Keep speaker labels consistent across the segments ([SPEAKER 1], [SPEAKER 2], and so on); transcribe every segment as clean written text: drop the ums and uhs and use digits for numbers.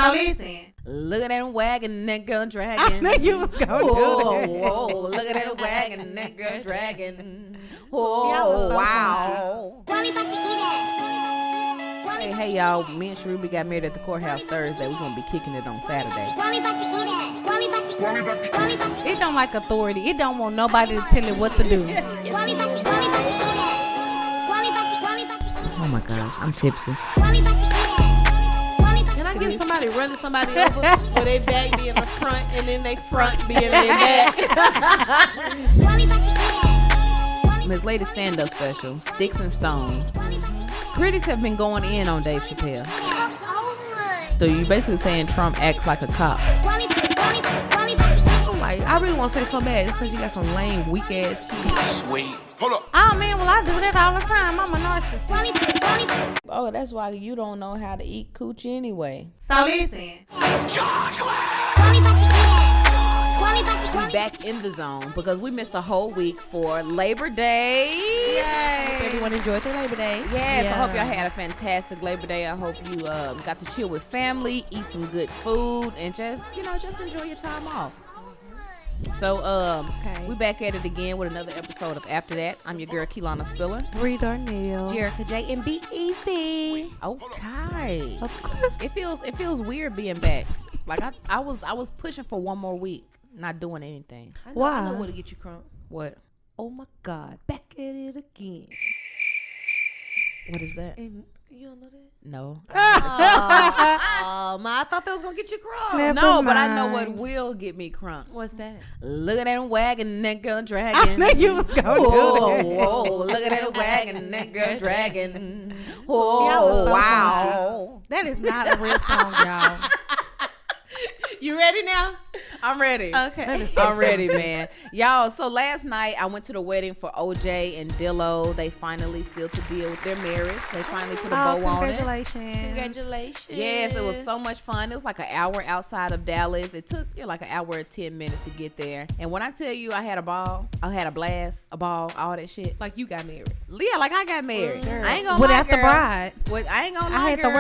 [SPEAKER 1] So listen.
[SPEAKER 2] Look at that wagon, that girl
[SPEAKER 1] I
[SPEAKER 2] dragging.
[SPEAKER 1] knew you was gonna do that.
[SPEAKER 2] Whoa, look at that wagon, that girl dragging.
[SPEAKER 1] Y'all was
[SPEAKER 2] Whoa,
[SPEAKER 1] so
[SPEAKER 2] wow.
[SPEAKER 3] Why we about to eat it?
[SPEAKER 2] Hey, y'all. Me and Sheree, we got married at the courthouse Thursday. We're going to be kicking it on Saturday.
[SPEAKER 3] Why we about to eat it? Why we about to eat it?
[SPEAKER 1] It don't like authority. It don't want nobody to tell it what to do.
[SPEAKER 3] Why we about to eat it? Why we about to eat it?
[SPEAKER 2] Oh my gosh, I'm tipsy.
[SPEAKER 3] Why we about to eat it?
[SPEAKER 4] Can I get somebody running somebody over where they back be in the front and then they front be in their back?
[SPEAKER 3] Why we about to eat it?
[SPEAKER 2] Miss Lady stand-up special, Sticks and Stones. Critics have been going in on Dave Chappelle. So you basically saying Trump acts like a cop.
[SPEAKER 4] I'm like, I really want to say so bad. It's because you got some lame, weak ass kids.
[SPEAKER 5] Sweet. Hold up.
[SPEAKER 1] Oh man, well I do that all the time. I'm a narcissist.
[SPEAKER 2] Oh, that's why you don't know how to eat coochie anyway.
[SPEAKER 1] So listen.
[SPEAKER 2] We back in the zone because we missed a whole week for Labor Day.
[SPEAKER 1] Yay.
[SPEAKER 4] Everyone enjoyed their Labor Day.
[SPEAKER 2] Yes, I hope
[SPEAKER 1] Yeah.
[SPEAKER 2] y'all had a fantastic Labor Day. I hope you got to chill with family, eat some good food, and just enjoy your time off. So, we back at it again with another episode of After That. I'm your girl, KeLanna Spiller.
[SPEAKER 1] Bree Darnell.
[SPEAKER 4] Jherica Jay and Be Easy.
[SPEAKER 2] Okay.
[SPEAKER 1] Of course.
[SPEAKER 2] It feels weird being back. Like I was pushing for one more week, not doing anything.
[SPEAKER 4] I
[SPEAKER 1] Why?
[SPEAKER 4] know what to get you crunk.
[SPEAKER 2] What?
[SPEAKER 4] Oh my God, back at it again.
[SPEAKER 2] What is that?
[SPEAKER 4] And you don't know that?
[SPEAKER 2] No.
[SPEAKER 4] Oh, my, I thought that was going to get you crunk.
[SPEAKER 1] Never
[SPEAKER 2] No, but I know what
[SPEAKER 1] mind.
[SPEAKER 2] will get me crunk.
[SPEAKER 4] What's that?
[SPEAKER 2] Look at that wagon, that girl
[SPEAKER 1] I
[SPEAKER 2] dragging.
[SPEAKER 1] knew you was gonna do
[SPEAKER 2] Whoa,
[SPEAKER 1] that.
[SPEAKER 2] whoa, look at that wagon, that girl dragging.
[SPEAKER 1] Y'all was
[SPEAKER 2] Whoa,
[SPEAKER 1] so
[SPEAKER 2] wow.
[SPEAKER 1] That is not a real song, y'all.
[SPEAKER 4] You ready now?
[SPEAKER 2] I'm ready.
[SPEAKER 4] Okay.
[SPEAKER 2] I'm ready, man. Y'all, so last night I went to the wedding for OJ and Dillo. They finally sealed the deal with their marriage. They finally put a bow on it.
[SPEAKER 1] Congratulations.
[SPEAKER 4] Congratulations.
[SPEAKER 2] Yes, it was so much fun. It was like an hour outside of Dallas. It took like an hour and 10 minutes to get there. And when I tell you I had a ball, I had a blast, a ball, all that shit.
[SPEAKER 4] Like you got married.
[SPEAKER 2] Yeah, like I got married. I ain't gonna
[SPEAKER 1] Without
[SPEAKER 2] lie,
[SPEAKER 1] the
[SPEAKER 2] girl.
[SPEAKER 1] bride.
[SPEAKER 2] I ain't gonna lie,
[SPEAKER 1] I had
[SPEAKER 2] girl.
[SPEAKER 1] to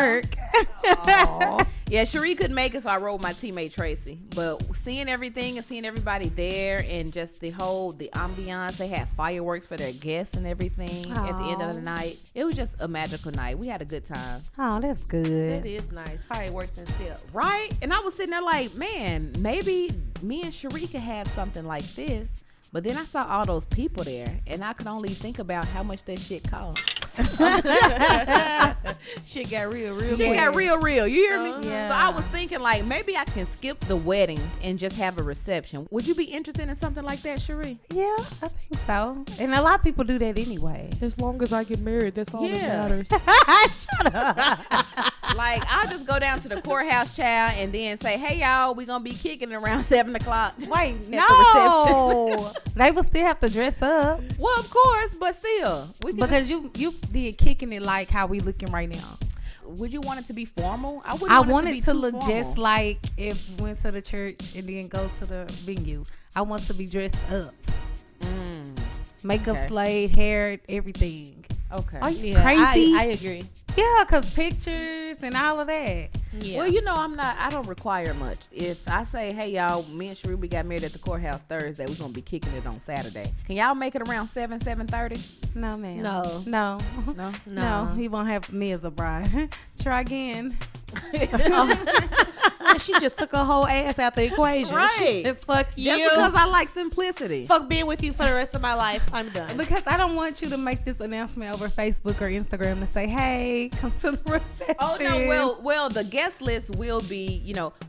[SPEAKER 1] work.
[SPEAKER 2] Yeah, Sheree couldn't make it, so I rode with my teammate Tracy. But seeing everything and seeing everybody there and just the ambiance, they had fireworks for their guests and everything at the end of the night. It was just a magical night. We had a good time.
[SPEAKER 1] Oh, that's
[SPEAKER 4] That
[SPEAKER 1] good.
[SPEAKER 4] is nice. Fireworks and stuff.
[SPEAKER 2] Right? And I was sitting there like, man, maybe me and Sheree could have something like this. But then I saw all those people there, and I could only think about how much that shit cost.
[SPEAKER 4] Shit got real
[SPEAKER 2] Shit
[SPEAKER 4] quick.
[SPEAKER 2] got real. You hear me?
[SPEAKER 1] Yeah.
[SPEAKER 2] So I was thinking, like, maybe I can skip the wedding and just have a reception. Would you be interested in something like that, Sheree?
[SPEAKER 1] Yeah, I think so. And a lot of people do that anyway.
[SPEAKER 4] As long as I get married, that's all
[SPEAKER 2] Yeah.
[SPEAKER 4] that matters.
[SPEAKER 1] Shut up.
[SPEAKER 2] Like, I'll just go down to the courthouse, child, and then say, hey, y'all, we gonna be kicking around 7 o'clock.
[SPEAKER 1] Wait,
[SPEAKER 2] At
[SPEAKER 1] no. They would still have to dress up
[SPEAKER 2] Well, of course, but still. We can
[SPEAKER 1] because you did kicking it like how we looking right now.
[SPEAKER 2] would you want it to be formal? I wouldn't
[SPEAKER 1] I
[SPEAKER 2] want
[SPEAKER 1] want
[SPEAKER 2] it to,
[SPEAKER 1] it
[SPEAKER 2] be
[SPEAKER 1] to
[SPEAKER 2] too
[SPEAKER 1] look
[SPEAKER 2] formal.
[SPEAKER 1] just like if we went to the church and then go to the venue. I want to be dressed up. Makeup
[SPEAKER 2] Okay.
[SPEAKER 1] slayed, hair, everything.
[SPEAKER 2] Okay.
[SPEAKER 1] Are you
[SPEAKER 4] Yeah,
[SPEAKER 1] crazy?
[SPEAKER 4] I agree.
[SPEAKER 1] Yeah, because pictures and all of that.
[SPEAKER 4] Yeah.
[SPEAKER 2] Well, I don't require much. If I say, hey, y'all, me and Sheree, we got married at the courthouse Thursday. We're going to be kicking it on Saturday. Can y'all make it around 7:30?
[SPEAKER 1] No, man.
[SPEAKER 4] No.
[SPEAKER 1] No.
[SPEAKER 2] No?
[SPEAKER 1] No, he won't have me as a bride. Try again.
[SPEAKER 4] She just took her whole ass out the equation.
[SPEAKER 2] Right.
[SPEAKER 4] She said, fuck you.
[SPEAKER 2] Just because I like simplicity.
[SPEAKER 4] Fuck being with you for the rest of my life. I'm done.
[SPEAKER 1] Because I don't want you to make this announcement over Facebook or Instagram to say, hey, come to the reception.
[SPEAKER 2] Oh no! Well, the guest list will be.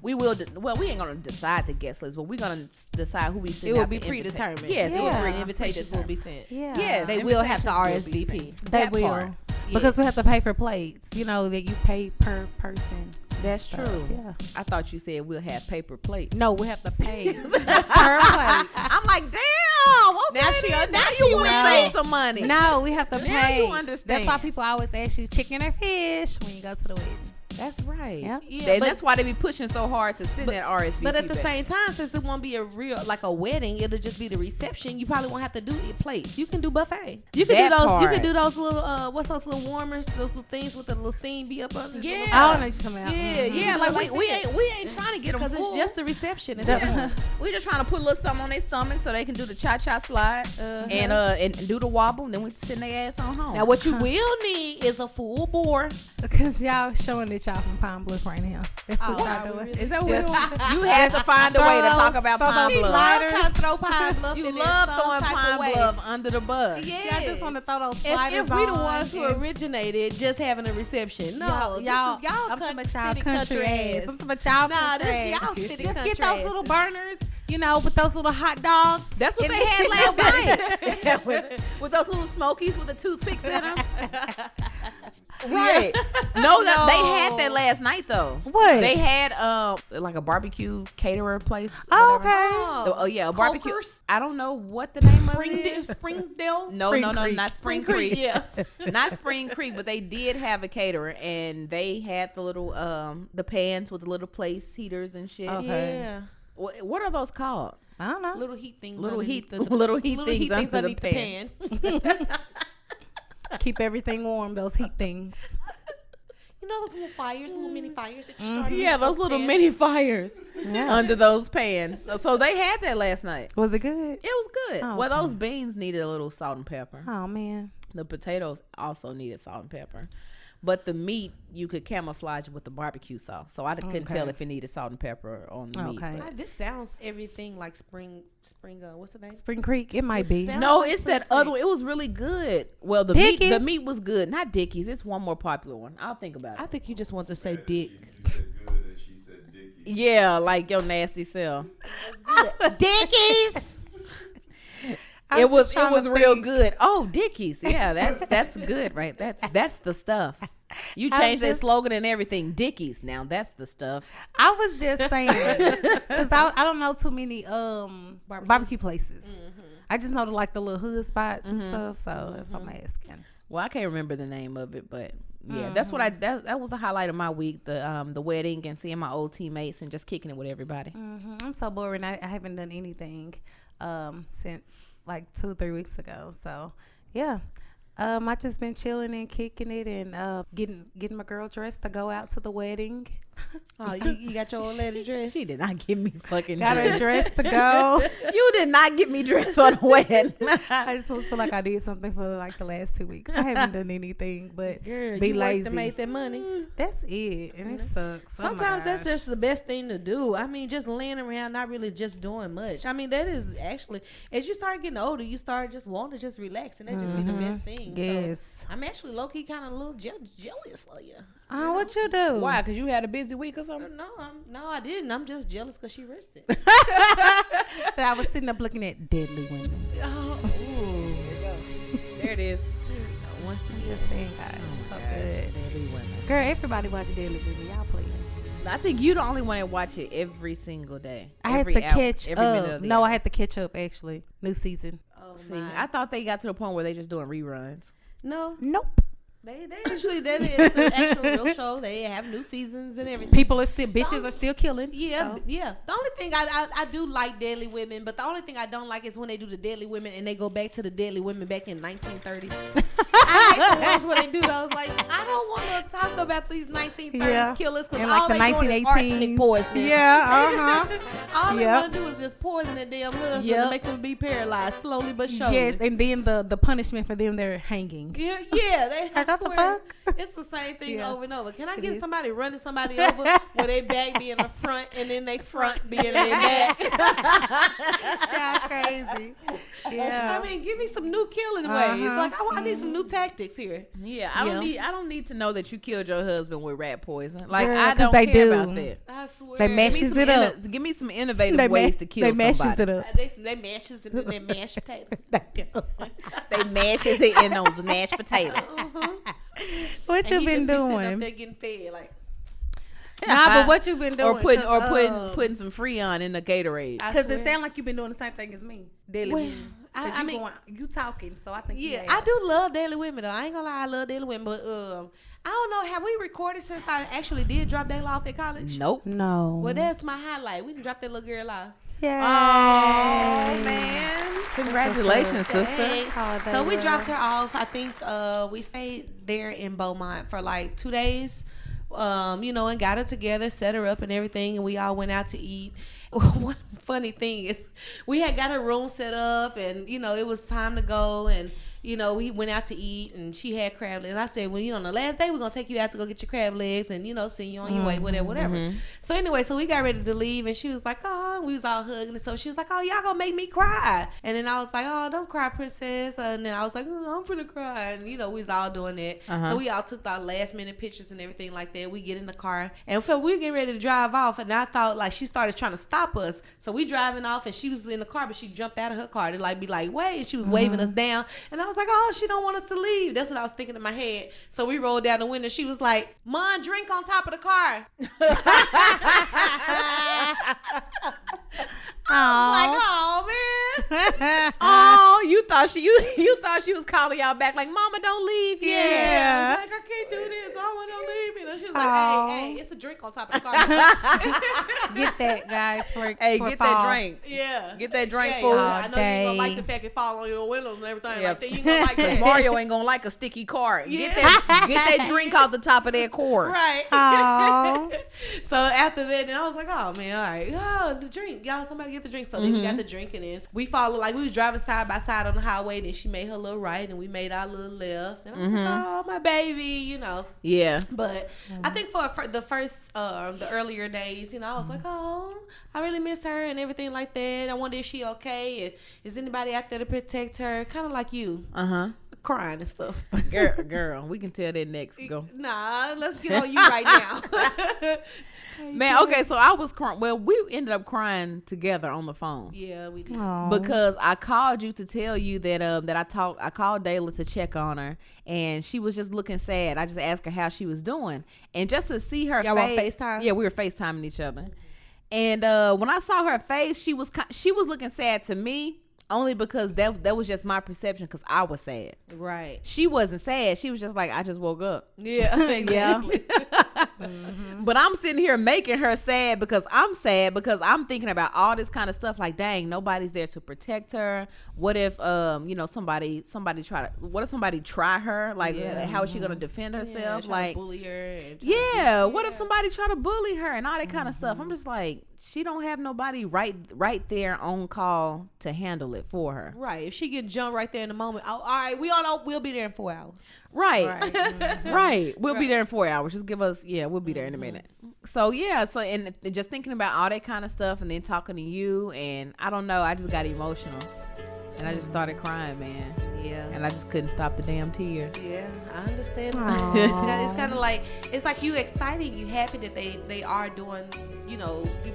[SPEAKER 2] We will. We ain't gonna decide the guest list, but we're gonna decide who we send.
[SPEAKER 4] It will
[SPEAKER 2] out
[SPEAKER 4] be
[SPEAKER 2] the
[SPEAKER 4] predetermined.
[SPEAKER 2] Yes, it will
[SPEAKER 1] Yeah.
[SPEAKER 2] be
[SPEAKER 4] Invitations will be sent.
[SPEAKER 1] Yeah.
[SPEAKER 2] Yes,
[SPEAKER 4] They will have to
[SPEAKER 2] invitations will be
[SPEAKER 4] RSVP.
[SPEAKER 2] sent.
[SPEAKER 1] They
[SPEAKER 2] That
[SPEAKER 1] will.
[SPEAKER 2] part.
[SPEAKER 1] Because we have to pay for plates. That you pay per person.
[SPEAKER 2] That's true.
[SPEAKER 1] Yeah.
[SPEAKER 2] I thought you said we'll have paper plate.
[SPEAKER 1] No, we have to pay per plate.
[SPEAKER 2] I'm like, damn. Okay,
[SPEAKER 4] Now
[SPEAKER 2] you
[SPEAKER 4] you
[SPEAKER 2] want to
[SPEAKER 4] know.
[SPEAKER 2] save some money.
[SPEAKER 1] No, we have to
[SPEAKER 2] Now
[SPEAKER 1] pay.
[SPEAKER 2] you understand.
[SPEAKER 1] That's why people always ask you chicken or fish when you go to the wedding.
[SPEAKER 2] That's right.
[SPEAKER 1] Yeah.
[SPEAKER 4] Yeah,
[SPEAKER 2] And
[SPEAKER 4] but-
[SPEAKER 2] that's why they be pushing so hard to send that RSVP.
[SPEAKER 4] But at the
[SPEAKER 2] back.
[SPEAKER 4] same time, since it won't be a real like a wedding, it'll just be the reception. You probably won't have to do it plates. You can do buffet. You can
[SPEAKER 2] That
[SPEAKER 4] do those. You
[SPEAKER 2] part.
[SPEAKER 4] can do those little what's those little warmers? Those little things with the little steam be up under.
[SPEAKER 2] Yeah.
[SPEAKER 1] I don't know what you're talking about.
[SPEAKER 4] Yeah,
[SPEAKER 1] Mhm.
[SPEAKER 2] Yeah,
[SPEAKER 4] like
[SPEAKER 2] like we ain't trying to get them
[SPEAKER 4] because it's
[SPEAKER 2] full.
[SPEAKER 4] just the reception. It's
[SPEAKER 2] Yeah. We just trying to put a little something on their stomach so they can do the cha-cha slide and do the wobble, and then we send their ass on home.
[SPEAKER 4] Now what you will need is a full bore.
[SPEAKER 1] Because y'all showing that y'all from Pine Bluff right now. That's what
[SPEAKER 4] Oh,
[SPEAKER 1] y'all doing.
[SPEAKER 4] really?
[SPEAKER 2] Is that what you had to find a way to talk about
[SPEAKER 1] throw
[SPEAKER 2] Pine
[SPEAKER 1] those
[SPEAKER 2] Bluff?
[SPEAKER 1] sliders.
[SPEAKER 4] Trying to throw Pine Bluff
[SPEAKER 2] You
[SPEAKER 4] in there
[SPEAKER 2] love
[SPEAKER 4] some
[SPEAKER 2] throwing
[SPEAKER 4] type of
[SPEAKER 2] Pine
[SPEAKER 4] way.
[SPEAKER 2] Bluff under the bus.
[SPEAKER 4] Yeah,
[SPEAKER 1] Yeah, I just want to throw those
[SPEAKER 4] As
[SPEAKER 1] sliders
[SPEAKER 4] if we the
[SPEAKER 1] on
[SPEAKER 4] ones who
[SPEAKER 1] and-
[SPEAKER 4] originated just having a reception. No,
[SPEAKER 1] y'all,
[SPEAKER 4] this is y'all
[SPEAKER 1] I'm talking about y'all
[SPEAKER 4] city
[SPEAKER 1] country ass. I'm talking about y'all
[SPEAKER 4] Nah,
[SPEAKER 1] country
[SPEAKER 4] this
[SPEAKER 1] ass.
[SPEAKER 4] y'all city
[SPEAKER 1] Just
[SPEAKER 4] country
[SPEAKER 1] get those
[SPEAKER 4] ass.
[SPEAKER 1] little burners, you know, with those little hot dogs.
[SPEAKER 2] That's what
[SPEAKER 1] And
[SPEAKER 2] they had
[SPEAKER 1] then-
[SPEAKER 2] last night. with those little smokies with the toothpicks in them. Right. No, they had that last night though.
[SPEAKER 1] What?
[SPEAKER 2] They had like a barbecue caterer place.
[SPEAKER 1] Oh,
[SPEAKER 2] whatever.
[SPEAKER 1] okay.
[SPEAKER 2] Oh yeah, a barbecue.
[SPEAKER 4] Cokers?
[SPEAKER 2] I don't know what the name of it
[SPEAKER 4] Springdale,
[SPEAKER 2] is.
[SPEAKER 4] Springdale.
[SPEAKER 2] No,
[SPEAKER 1] Spring
[SPEAKER 2] no,
[SPEAKER 1] Creek.
[SPEAKER 2] not Spring Creek.
[SPEAKER 4] Yeah.
[SPEAKER 2] Not Spring Creek, but they did have a caterer, and they had the little the pans with the little place heaters and shit.
[SPEAKER 1] Okay.
[SPEAKER 4] Yeah.
[SPEAKER 2] What are those called?
[SPEAKER 1] I don't know.
[SPEAKER 4] Little heat things.
[SPEAKER 2] Little
[SPEAKER 4] underneath
[SPEAKER 2] heat,
[SPEAKER 4] the,
[SPEAKER 2] little heat
[SPEAKER 4] little
[SPEAKER 2] things
[SPEAKER 4] heat things
[SPEAKER 2] under
[SPEAKER 4] underneath
[SPEAKER 2] the
[SPEAKER 4] the
[SPEAKER 2] pans.
[SPEAKER 4] pan.
[SPEAKER 1] Keep everything warm, those heat things.
[SPEAKER 4] You know those little fires, little mini fires that you start.
[SPEAKER 2] Yeah, those little
[SPEAKER 4] pans?
[SPEAKER 2] mini fires
[SPEAKER 1] Yeah.
[SPEAKER 2] under those pans. So they had that last night.
[SPEAKER 1] Was it good?
[SPEAKER 2] It was good.
[SPEAKER 1] Oh,
[SPEAKER 2] Well,
[SPEAKER 1] okay.
[SPEAKER 2] those beans needed a little salt and pepper.
[SPEAKER 1] Oh, man.
[SPEAKER 2] The potatoes also needed salt and pepper. But the meat, you could camouflage with the barbecue sauce. So I couldn't tell if it needed salt and pepper on the meat.
[SPEAKER 1] Okay.
[SPEAKER 2] but-
[SPEAKER 4] This sounds everything like spring. What's the name?
[SPEAKER 1] Spring Creek, it might be.
[SPEAKER 4] sound-
[SPEAKER 2] No,
[SPEAKER 4] like
[SPEAKER 2] it's
[SPEAKER 4] Spring
[SPEAKER 2] that other
[SPEAKER 4] Creek.
[SPEAKER 2] one. It was really good. Well, the
[SPEAKER 1] Dickies?
[SPEAKER 2] meat was good. Not Dickies. It's one more popular one. I'll think about
[SPEAKER 4] I
[SPEAKER 2] it.
[SPEAKER 4] think you just want to say dick.
[SPEAKER 5] You said good and she said dicky.
[SPEAKER 2] Yeah, like your nasty self.
[SPEAKER 4] Dickies.
[SPEAKER 2] It was
[SPEAKER 1] trying to
[SPEAKER 2] real
[SPEAKER 1] think.
[SPEAKER 2] good. Oh, Dickies. Yeah, that's good, right? That's the stuff. You
[SPEAKER 1] I
[SPEAKER 2] changed that
[SPEAKER 1] just-
[SPEAKER 2] slogan and everything. Dickies. Now that's the stuff.
[SPEAKER 1] I was just saying, because I don't know too many barbecue places. I just know the little hood spots and stuff, so that's what I'm asking.
[SPEAKER 2] Well, I can't remember the name of it, but yeah, that's what that was the highlight of my week. The wedding and seeing my old teammates and just kicking it with everybody.
[SPEAKER 1] I'm so boring. I haven't done anything since like 2-3 weeks ago. So yeah, I just been chilling and kicking it and getting my girl dressed to go out to the wedding.
[SPEAKER 4] Oh, you got your old lady dress.
[SPEAKER 2] She did not give me fucking
[SPEAKER 1] Got her
[SPEAKER 2] dressed.
[SPEAKER 1] dressed to go.
[SPEAKER 2] You did not get me dressed for the wedding.
[SPEAKER 1] I just feel like I did something for like the last 2 weeks. I haven't done anything but
[SPEAKER 4] Girl,
[SPEAKER 1] be
[SPEAKER 4] you
[SPEAKER 1] lazy.
[SPEAKER 4] worked to make that money.
[SPEAKER 1] That's it, and it sucks. Oh my
[SPEAKER 4] Sometimes that's
[SPEAKER 1] gosh.
[SPEAKER 4] just the best thing to do. I mean, just laying around, not really just doing much. I mean, that is actually, as you start getting older, you start just wanting to just relax, and that just be the best thing.
[SPEAKER 1] Yes.
[SPEAKER 4] So, I'm actually low key kind of a little jealous of you.
[SPEAKER 1] Oh, what you do?
[SPEAKER 2] Why? Because you had a busy week or something?
[SPEAKER 4] No, I didn't. I'm just jealous because she rested.
[SPEAKER 1] That I was sitting up looking at deadly women.
[SPEAKER 4] Oh,
[SPEAKER 2] There it is.
[SPEAKER 1] Once you just saying, guys, so good. Girl, everybody watch Deadly Women. Y'all playing.
[SPEAKER 2] I think you the only one that watch it every single day.
[SPEAKER 1] I had
[SPEAKER 2] Every
[SPEAKER 1] to
[SPEAKER 2] hour,
[SPEAKER 1] catch
[SPEAKER 2] every minute
[SPEAKER 1] up.
[SPEAKER 2] of the
[SPEAKER 1] No,
[SPEAKER 2] hour.
[SPEAKER 1] I had to catch up actually. New season.
[SPEAKER 2] See, I thought they got to the point where they just doing reruns.
[SPEAKER 4] no,
[SPEAKER 1] Nope.
[SPEAKER 4] they actually, that is an actual real show. They have new seasons and everything.
[SPEAKER 1] People are still bitches are still killing.
[SPEAKER 4] Yeah,
[SPEAKER 1] so.
[SPEAKER 4] yeah. The only thing I do like Deadly Women, but the only thing I don't like is when they do the Deadly Women and they go back to the Deadly Women back in 1930s. I hate the ones where they do those. Like, I don't want to talk about these 1930s
[SPEAKER 1] Yeah.
[SPEAKER 4] killers because
[SPEAKER 1] And
[SPEAKER 4] all
[SPEAKER 1] like the
[SPEAKER 4] they doing is
[SPEAKER 1] 1918s.
[SPEAKER 4] arsenic poisoning.
[SPEAKER 1] Yeah,
[SPEAKER 4] All they
[SPEAKER 1] Yep.
[SPEAKER 4] want to do is just poison their damn husband
[SPEAKER 1] Yep.
[SPEAKER 4] and make them be paralyzed slowly but surely.
[SPEAKER 1] Yes, and then the punishment for them, they're hanging.
[SPEAKER 4] Yeah, they
[SPEAKER 1] Like,
[SPEAKER 4] I
[SPEAKER 1] what the
[SPEAKER 4] swear,
[SPEAKER 1] fuck?
[SPEAKER 4] it's the same thing
[SPEAKER 1] Yeah.
[SPEAKER 4] over and over. Can I
[SPEAKER 1] It
[SPEAKER 4] get
[SPEAKER 1] is.
[SPEAKER 4] somebody running somebody over where they back be in the front and then they front be in their back?
[SPEAKER 1] Yeah, crazy. Yeah.
[SPEAKER 4] I mean, give me some new killing ways.
[SPEAKER 1] Uh-huh.
[SPEAKER 4] Like I need some new tactics here.
[SPEAKER 2] Yeah, I don't need to know that you killed your husband with rat poison. Like
[SPEAKER 1] Girl,
[SPEAKER 2] I
[SPEAKER 1] 'cause
[SPEAKER 2] don't
[SPEAKER 1] they
[SPEAKER 2] care
[SPEAKER 1] do.
[SPEAKER 2] about that.
[SPEAKER 4] I swear.
[SPEAKER 1] They
[SPEAKER 2] Give me
[SPEAKER 1] mashes
[SPEAKER 2] some
[SPEAKER 1] it up.
[SPEAKER 2] give me some innovative ways to kill
[SPEAKER 1] they mashes
[SPEAKER 2] somebody.
[SPEAKER 1] it up.
[SPEAKER 4] They mashes it in their mashed potatoes.
[SPEAKER 2] They mashes it in those mashed potatoes.
[SPEAKER 1] What you
[SPEAKER 4] And he
[SPEAKER 1] been
[SPEAKER 4] just be sitting up
[SPEAKER 1] doing?
[SPEAKER 4] there getting fed like.
[SPEAKER 1] Nah, but what you been doing?
[SPEAKER 2] Or putting some Freon in the Gatorade.
[SPEAKER 1] Because it sounds like you've been doing the same thing as me. Daily
[SPEAKER 4] Well,
[SPEAKER 1] Women.
[SPEAKER 4] I
[SPEAKER 1] 'Cause you talking, so I think you
[SPEAKER 4] Yeah,
[SPEAKER 1] have.
[SPEAKER 4] I do love Daily Women though. I ain't gonna lie, I love Daily Women, but I don't know. Have we recorded since I actually did drop Dayla off at college?
[SPEAKER 2] Nope.
[SPEAKER 1] No.
[SPEAKER 4] Well, that's my highlight. We done dropped that little girl off.
[SPEAKER 1] Yeah.
[SPEAKER 2] Oh man! Congratulations, sister.
[SPEAKER 4] Thanks. So we dropped her off. I think we stayed there in Beaumont for like 2 days. And got her together, set her up and everything, and we all went out to eat. One funny thing is we had got her room set up, and it was time to go, and we went out to eat, and she had crab legs. I said, well, on the last day we're gonna take you out to go get your crab legs, and send you on your way, whatever. So anyway, so we got ready to leave, and she was like, oh, we was all hugging, and so she was like, oh, y'all gonna make me cry. And then I was like, oh, don't cry, princess. And then I was like, oh, I'm finna cry, and we was all doing that. So we all took our last minute pictures and everything like that. We get in the car, and so we were getting ready to drive off, and I thought like she started trying to stop us. So we driving off, and she was in the car, but she jumped out of her car to like be like, wait, and she was waving us down, and I was like, oh, she don't want us to leave. That's what I was thinking in my head. So we rolled down the window. She was like, Mom, drink on top of the car. I was like, oh man.
[SPEAKER 2] Oh, you thought she was calling y'all back like, Mama, don't leave yet.
[SPEAKER 4] Yeah. Like, I can't do this. I want to leave. And she was like, hey, it's a drink on top of the car.
[SPEAKER 1] Get that, guys.
[SPEAKER 2] Hey,
[SPEAKER 1] for
[SPEAKER 2] get
[SPEAKER 1] fall.
[SPEAKER 2] that drink.
[SPEAKER 4] Yeah.
[SPEAKER 2] Get that drink,
[SPEAKER 4] Yeah,
[SPEAKER 2] fool.
[SPEAKER 4] I know you ain't gonna like
[SPEAKER 1] dang.
[SPEAKER 4] the fact it fall on your windows and everything
[SPEAKER 2] Yeah.
[SPEAKER 4] like that. You ain't gonna like that.
[SPEAKER 2] Mario ain't gonna like a sticky cart.
[SPEAKER 4] Yeah.
[SPEAKER 2] Get that drink off the top of that cord.
[SPEAKER 4] Right.
[SPEAKER 1] Aw.
[SPEAKER 4] So after that, then I was like, oh man, all right. Oh, the drink. Y'all, somebody get the drink. So then we got the drink, and then we followed, like we was driving side by side on the highway. Then she made her little right, and we made our little left. And I was like, oh, my baby,
[SPEAKER 2] Yeah.
[SPEAKER 4] But I think for the first, the earlier days, I was like, oh, I really miss her and everything like that. I wonder if she okay. Is anybody out there to protect her? Kind of like you. Crying and stuff.
[SPEAKER 2] Girl, we can tell that next. Go.
[SPEAKER 4] Nah, let's get on you right now.
[SPEAKER 2] Man, okay, so I was crying. Well, we ended up crying together on the phone.
[SPEAKER 4] Yeah, we did.
[SPEAKER 1] Aw.
[SPEAKER 2] Because I called you to tell you that I called Dayla to check on her, and she was just looking sad. I just asked her how she was doing, and just to see her
[SPEAKER 4] Y'all on
[SPEAKER 2] face.
[SPEAKER 4] FaceTime?
[SPEAKER 2] Yeah, we were FaceTiming each other, and when I saw her face, she was looking sad to me. Only because that was just my perception, because I was sad.
[SPEAKER 4] Right.
[SPEAKER 2] She wasn't sad. She was just like, I just woke up.
[SPEAKER 4] Yeah, exactly.
[SPEAKER 2] But I'm sitting here making her sad because I'm sad, because I'm thinking about all this kind of stuff. Like, dang, nobody's there to protect her. What if somebody what if somebody try her? Like, how is she gonna defend herself?
[SPEAKER 4] Yeah,
[SPEAKER 2] like,
[SPEAKER 4] bully her.
[SPEAKER 2] yeah. What if somebody try to bully her and all that kind of stuff? I'm just like, she don't have nobody right there on call to handle it for her.
[SPEAKER 4] Right. If she get jumped right there in the moment, all right, we all know we'll be there in 4 hours.
[SPEAKER 2] Right. Right. We'll be
[SPEAKER 4] Right.
[SPEAKER 2] there in 4 hours. Just give us, we'll be there in a minute. So, and just thinking about all that kind of stuff, and then talking to you, and I don't know, I just got emotional. And I just started crying, man.
[SPEAKER 4] Yeah.
[SPEAKER 2] And I just couldn't stop the damn tears.
[SPEAKER 4] Yeah, I understand.
[SPEAKER 1] Aw.
[SPEAKER 4] It's kind of like, it's like you excited, you happy that they are doing,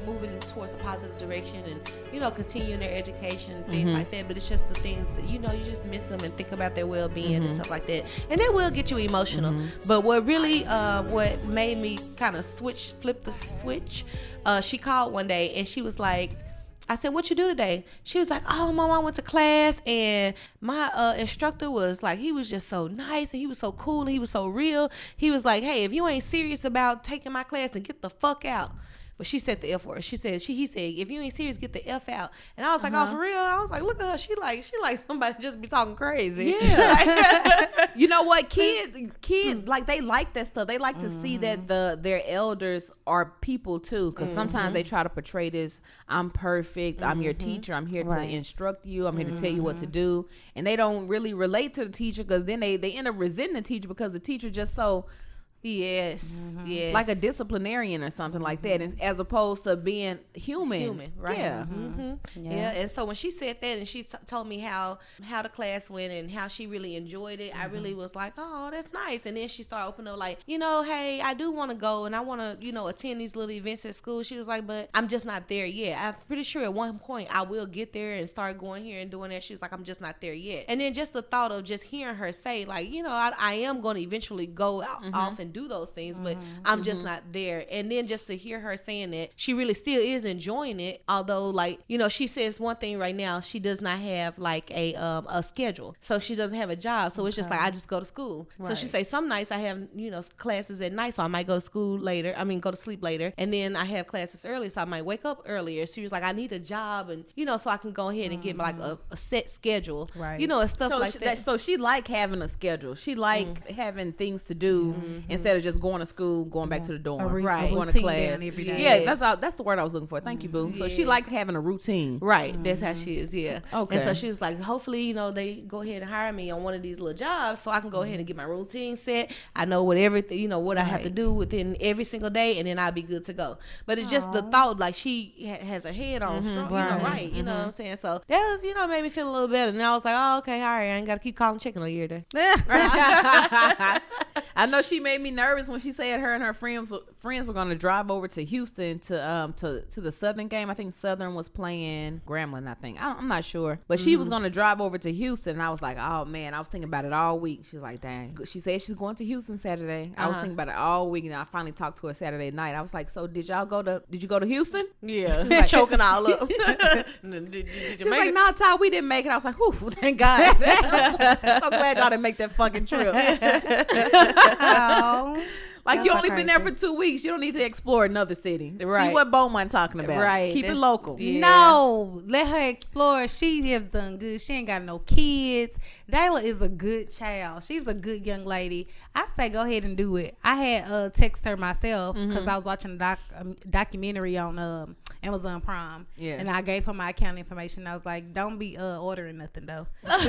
[SPEAKER 4] moving towards a positive direction, and continuing their education and things like that. But it's just the things that you just miss them and think about their well-being and stuff like that, and that will get you emotional. But what really what made me kind of flip the switch, she called one day and she was like, I said, what you do today? She was like, oh, Mom, I went to class, and my instructor was like, he was just so nice, and he was so cool, and he was so real. He was like, hey, if you ain't serious about taking my class, then get the fuck out. But she said the F word. He said, if you ain't serious, get the F out. And I was like, oh, for real? I was like, look at her. She like somebody just be talking crazy.
[SPEAKER 2] Yeah. You know what? Kids, like, they like that stuff. They like to see that their elders are people too. Because sometimes they try to portray this, I'm perfect, I'm your teacher, I'm here to instruct you, I'm here to tell you what to do. And they don't really relate to the teacher, because then they end up resenting the teacher, because the teacher just so...
[SPEAKER 4] Yes.
[SPEAKER 2] like a disciplinarian or something like that, as opposed to being human.
[SPEAKER 4] Right?
[SPEAKER 2] Yeah.
[SPEAKER 4] Yeah. And so when she said that, and she told me how the class went and how she really enjoyed it, I really was like, oh, that's nice. And then she started opening up like, hey, I do want to go, and I want to attend these little events at school. She was like, but I'm just not there yet. I'm pretty sure at one point I will get there and start going here and doing that. She was like, I'm just not there yet. And then just the thought of just hearing her say, like, I am going to eventually go off and and do those things, but I'm just not there. And then just to hear her saying that she really still is enjoying it, although like, you know, she says one thing right now, she does not have like a schedule, so she doesn't have a job, so it's just like I just go to school. So she say some nights I have, you know, classes at night, so I might go to school later, go to sleep later, and then I have classes early, so I might wake up earlier. She was like, I need a job, and you know, so I can go ahead and get like a set schedule, you know, and stuff like that.
[SPEAKER 2] So she like having a schedule. She like having things to do instead of just going to school, going back to the dorm, going to class every day. Yeah, that's the word I was looking for. Thank you, boo. So she likes having a routine.
[SPEAKER 4] Right, that's how she is. Yeah.
[SPEAKER 2] Okay.
[SPEAKER 4] And so she was like, hopefully, you know, they go ahead and hire me on one of these little jobs, so I can go ahead and get my routine set. I know what everything, you know, what I have to do within every single day, and then I'll be good to go. But it's just the thought, like she has her head on strong, you know, you know what I'm saying? So that was, you know, made me feel a little better. And I was like, oh, okay, all right, I ain't got to keep calling chicken all year then.
[SPEAKER 2] I know she made me nervous when she said her and her friends were going to drive over to Houston to the Southern game. I think Southern was playing Grambling, I think. I'm not sure. But she was going to drive over to Houston, and I was like, oh, man, I was thinking about it all week. She was like, dang. She said she's going to Houston Saturday. I was thinking about it all week, and I finally talked to her Saturday night. I was like, so did you go to Houston?
[SPEAKER 4] Yeah. Like, choking all up.
[SPEAKER 2] She's like, no, Ty, we didn't make it. I was like, whew, thank God. So glad y'all didn't make that fucking trip. Like, you only been there for 2 weeks. You don't need to explore another city. Right. See what Beaumont talking about. Right. Keep it local.
[SPEAKER 1] Yeah. No, let her explore. She has done good. She ain't got no kids. Dayla is a good child. She's a good young lady. I say go ahead and do it. I had text her myself because I was watching a documentary on Amazon Prime. Yeah. And I gave her my account information. I was like, don't be ordering nothing though. On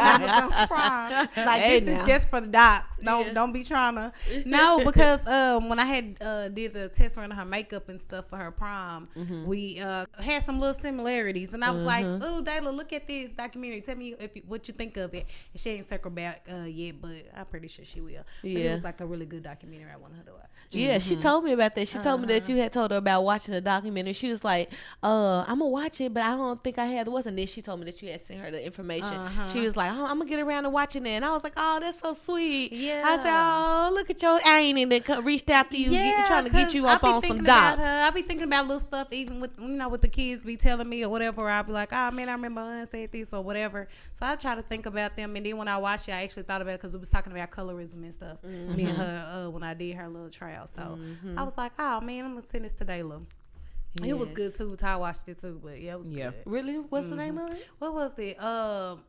[SPEAKER 1] Amazon Prime. Like, this is just for the docs. Don't be trying to. No, because when I had did the test run of her makeup and stuff for her prom, we had some little similarities, and I was like, "Oh, Dayla, look at this documentary. Tell me what you think of it." And she ain't circled back yet, but I'm pretty sure she will. Yeah, but it was like a really good documentary. I wanted her to watch.
[SPEAKER 4] Yeah, she told me about that. She told me that you had told her about watching the documentary. She was like, I'm gonna watch it, but I don't think I had. And then she told me that you had sent her the information. She was like, I'm gonna get around to watching it, and I was like, oh, that's so sweet. Yeah. I said, oh, look at your. I ain't even reached out to you, trying to get you up on some docs.
[SPEAKER 1] I be thinking about little stuff, even with with the kids be telling me or whatever. I'll be like, oh man, I remember Aunt said this or whatever. So I try to think about them, and then when I watched it, I actually thought about it because we was talking about colorism and stuff. Me and her when I did her little trial. So I was like, oh man, I'm gonna send this to Dayla. Yes. It was good too. Ty watched it too, but it was good.
[SPEAKER 4] Really? What's the name of it?
[SPEAKER 1] What was it?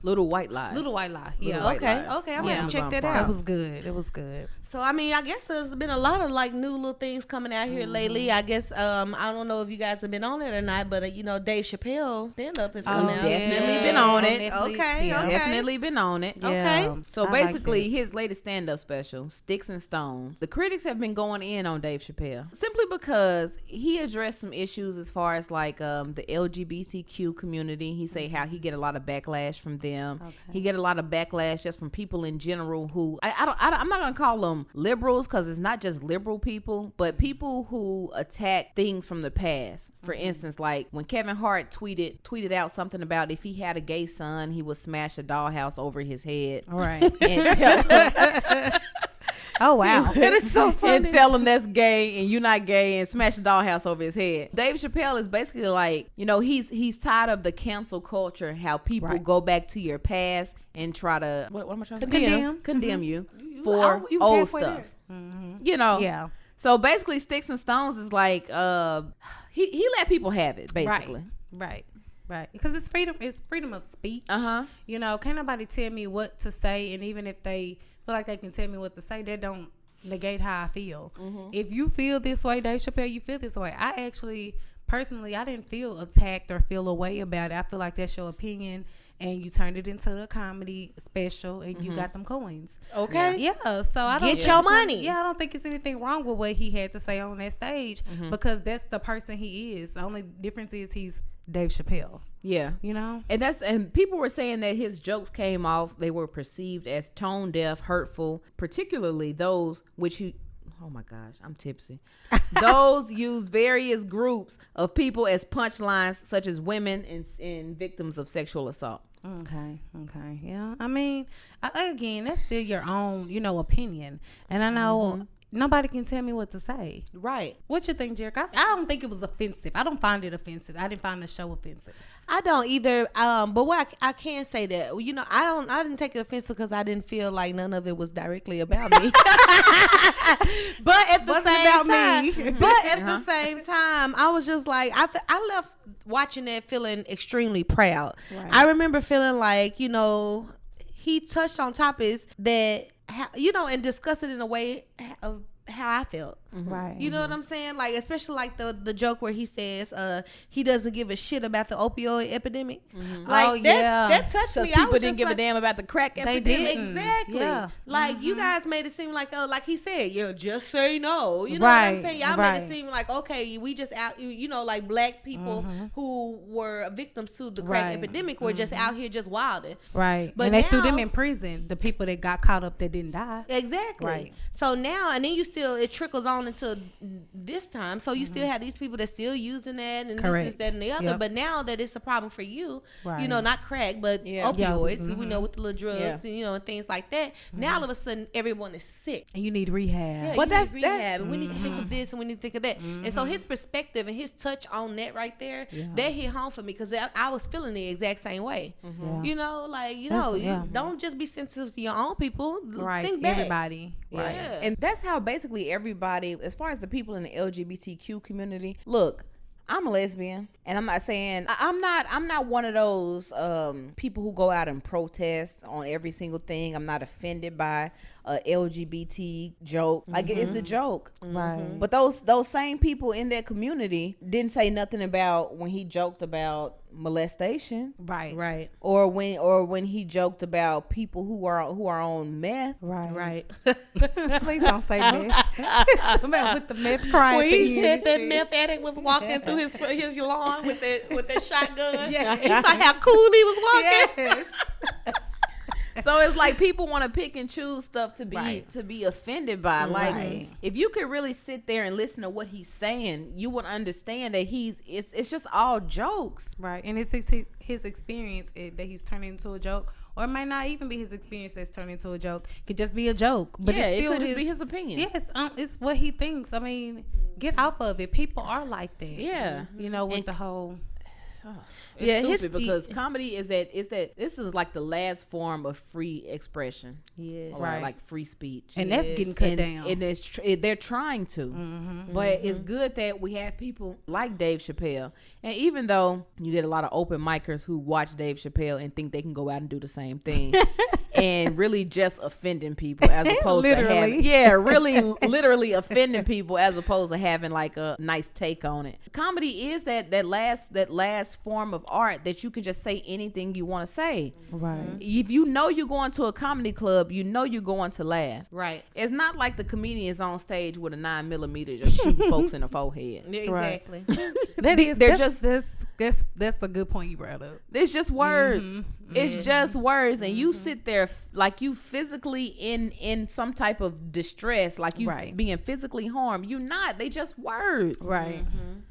[SPEAKER 2] Little White Lies.
[SPEAKER 1] Little White Lie. Yeah.
[SPEAKER 4] Little okay. I'm gonna check that out.
[SPEAKER 1] It was good. It was good.
[SPEAKER 4] So I mean, I guess there's been a lot of like new little things coming out here lately. I guess I don't know if you guys have been on it or not, but Dave Chappelle stand up has come out.
[SPEAKER 2] Definitely been on it.
[SPEAKER 4] Okay.
[SPEAKER 2] Definitely been on it.
[SPEAKER 1] Yeah.
[SPEAKER 4] Okay.
[SPEAKER 2] So basically, his latest stand-up special, Sticks and Stones. The critics have been going in on Dave Chappelle simply because he addressed some issues as far as like the LGBTQ community. He say how he get a lot of backlash from them. Okay. He get a lot of backlash just from people in general who I'm not gonna call them liberals because it's not just liberal people, but people who attack things from the past. For instance, like when Kevin Hart tweeted out something about if he had a gay son, he would smash a dollhouse over his head.
[SPEAKER 1] Right. And oh wow,
[SPEAKER 4] that is so funny.
[SPEAKER 2] And tell him that's gay and you're not gay and smash the dollhouse over his head. Dave Chappelle is basically like, he's tired of the cancel culture, how people go back to your past and try to what am I trying to condemn you for old stuff. Yeah. So basically, Sticks and Stones is like he let people have it basically.
[SPEAKER 1] Right. Because it's freedom of speech. Can't nobody tell me what to say, and even if they feel like they can tell me what to say, that don't negate how I feel. If you feel this way, Dave Chappelle, you feel this way. I actually personally I didn't feel attacked or feel a way about it. I feel like that's your opinion, and you turned it into a comedy special, and you got them coins.
[SPEAKER 4] Okay.
[SPEAKER 1] Yeah. So I don't
[SPEAKER 4] get your money.
[SPEAKER 1] Yeah, I don't think it's anything wrong with what he had to say on that stage because that's the person he is. The only difference is he's Dave Chappelle.
[SPEAKER 2] Yeah. And people were saying that his jokes came off, they were perceived as tone deaf, hurtful, particularly those which oh my gosh, I'm tipsy. Those use various groups of people as punchlines, such as women and victims of sexual assault.
[SPEAKER 1] Okay. Yeah. I mean, again, that's still your own, opinion. And I know nobody can tell me what to say.
[SPEAKER 4] Right.
[SPEAKER 1] What you think, Jherica? I don't think it was offensive. I don't find it offensive. I didn't find the show offensive.
[SPEAKER 4] I don't either. But what I can say that, I didn't take it offensive because I didn't feel like none of it was directly about me. But at the same time, I was just like, I left watching that feeling extremely proud. Right. I remember feeling like, he touched on topics that, and discussed it in a way of how I felt.
[SPEAKER 1] Right.
[SPEAKER 4] You know what I'm saying? Like, especially like the joke where he says he doesn't give a shit about the opioid epidemic. Like that touched me.
[SPEAKER 2] People didn't give a damn about the crack epidemic.
[SPEAKER 1] They didn't.
[SPEAKER 4] Exactly. Yeah. Like you guys made it seem like he said, just say no. You know
[SPEAKER 1] right.
[SPEAKER 4] what I'm saying? Y'all made it seem like, okay, we just out, like black people who were victims to the crack epidemic were just out here just wilding.
[SPEAKER 1] Right. But they threw them in prison. The people that got caught up that didn't die.
[SPEAKER 4] Exactly. Right. So now, and then it trickles on until this time. So you still have these people that still using that and this, that, and the other. Yep. But now that it's a problem for you, not crack, but opioids, we know with the little drugs and, and things like that. Now all of a sudden everyone is sick.
[SPEAKER 1] And you need rehab.
[SPEAKER 4] Yeah, but that's rehab. And we need to think of this and we need to think of that. And so his perspective and his touch on that right there, that hit home for me because I was feeling the exact same way. You don't just be sensitive to your own people.
[SPEAKER 1] Right.
[SPEAKER 4] Think back.
[SPEAKER 1] Everybody.
[SPEAKER 2] Right. Yeah. And that's how basically everybody, as far as the people in the LGBTQ community, look, I'm a lesbian, and I'm not saying I'm not one of those people who go out and protest on every single thing. I'm not offended by a LGBT joke. Like it's a joke,
[SPEAKER 1] right?
[SPEAKER 2] But those same people in that community didn't say nothing about when he joked about molestation,
[SPEAKER 1] right,
[SPEAKER 2] or when he joked about people who are on meth,
[SPEAKER 1] right. Please don't say meth. With the meth crying.
[SPEAKER 4] When he said that meth addict was walking through his lawn with that shotgun, you saw how cool he was walking.
[SPEAKER 1] Yes.
[SPEAKER 2] So it's like people want to pick and choose stuff to be offended by. Like if you could really sit there and listen to what he's saying, you would understand that it's just all jokes.
[SPEAKER 1] Right. And it's his experience that he's turning into a joke, or it might not even be his experience that's turned into a joke. It could just be a joke, but it's still
[SPEAKER 2] it could just be his opinion.
[SPEAKER 1] Yes, it's what he thinks. I mean, get off of it. People are like that.
[SPEAKER 2] Yeah,
[SPEAKER 1] with the whole.
[SPEAKER 2] It's stupid because comedy is that this is like the last form of free expression.
[SPEAKER 4] Yes.
[SPEAKER 2] Right. Like free speech.
[SPEAKER 1] And that's getting cut down.
[SPEAKER 2] And they're trying to. But it's good that we have people like Dave Chappelle. And even though you get a lot of open micers who watch Dave Chappelle and think they can go out and do the same thing and really just offending people as opposed to having literally offending people as opposed to having like a nice take on it. Comedy is that last form of art that you can just say anything you want to say.
[SPEAKER 1] Right.
[SPEAKER 2] If you're going to a comedy club, you're going to laugh.
[SPEAKER 4] Right.
[SPEAKER 2] It's not like the comedian is on stage with a 9mm just shooting folks in the forehead.
[SPEAKER 4] Exactly.
[SPEAKER 1] That's a good point you brought up.
[SPEAKER 2] It's just words. It's just words, and you sit there like you physically in some type of distress, like you being physically harmed. You not. They just words.
[SPEAKER 1] Right.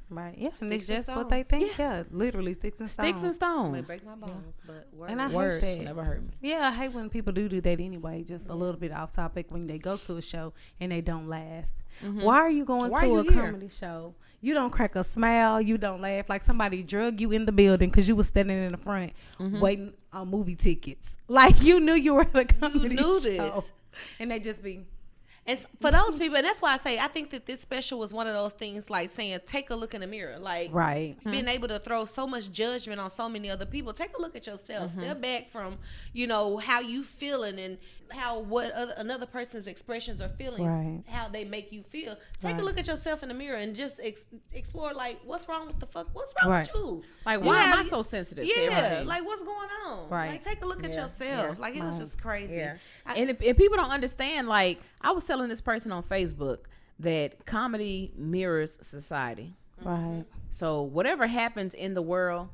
[SPEAKER 1] Right. Yes, and it's just what they think. Yeah, literally sticks and stones.
[SPEAKER 2] Sticks and stones.
[SPEAKER 4] May break my bones, but words.
[SPEAKER 1] And I
[SPEAKER 2] words
[SPEAKER 1] hate that.
[SPEAKER 2] Never hurt me.
[SPEAKER 1] Yeah, I hate when people do that anyway. Just a little bit off topic when they go to a show and they don't laugh. Why are you going to a comedy show? You don't crack a smile. You don't laugh. Like somebody drug you in the building because you was standing in the front waiting on movie tickets. Like you knew you were at a comedy show. This. And they just be.
[SPEAKER 4] And for those people, and that's why I think that this special was one of those things like saying, take a look in the mirror. Like being able to throw so much judgment on so many other people. Take a look at yourself. Step back from, how you feeling and how another person's expressions or feelings, how they make you feel. Take a look at yourself in the mirror and just explore like, what's wrong with the fuck? What's wrong with you?
[SPEAKER 2] Like, why am I so sensitive?
[SPEAKER 4] Yeah, like what's going on? Right. Like, take a look at yourself. Yeah. Like, it was just crazy.
[SPEAKER 2] Yeah. And people don't understand, like, I was telling this person on Facebook that comedy mirrors society.
[SPEAKER 1] Right.
[SPEAKER 2] So whatever happens in the world,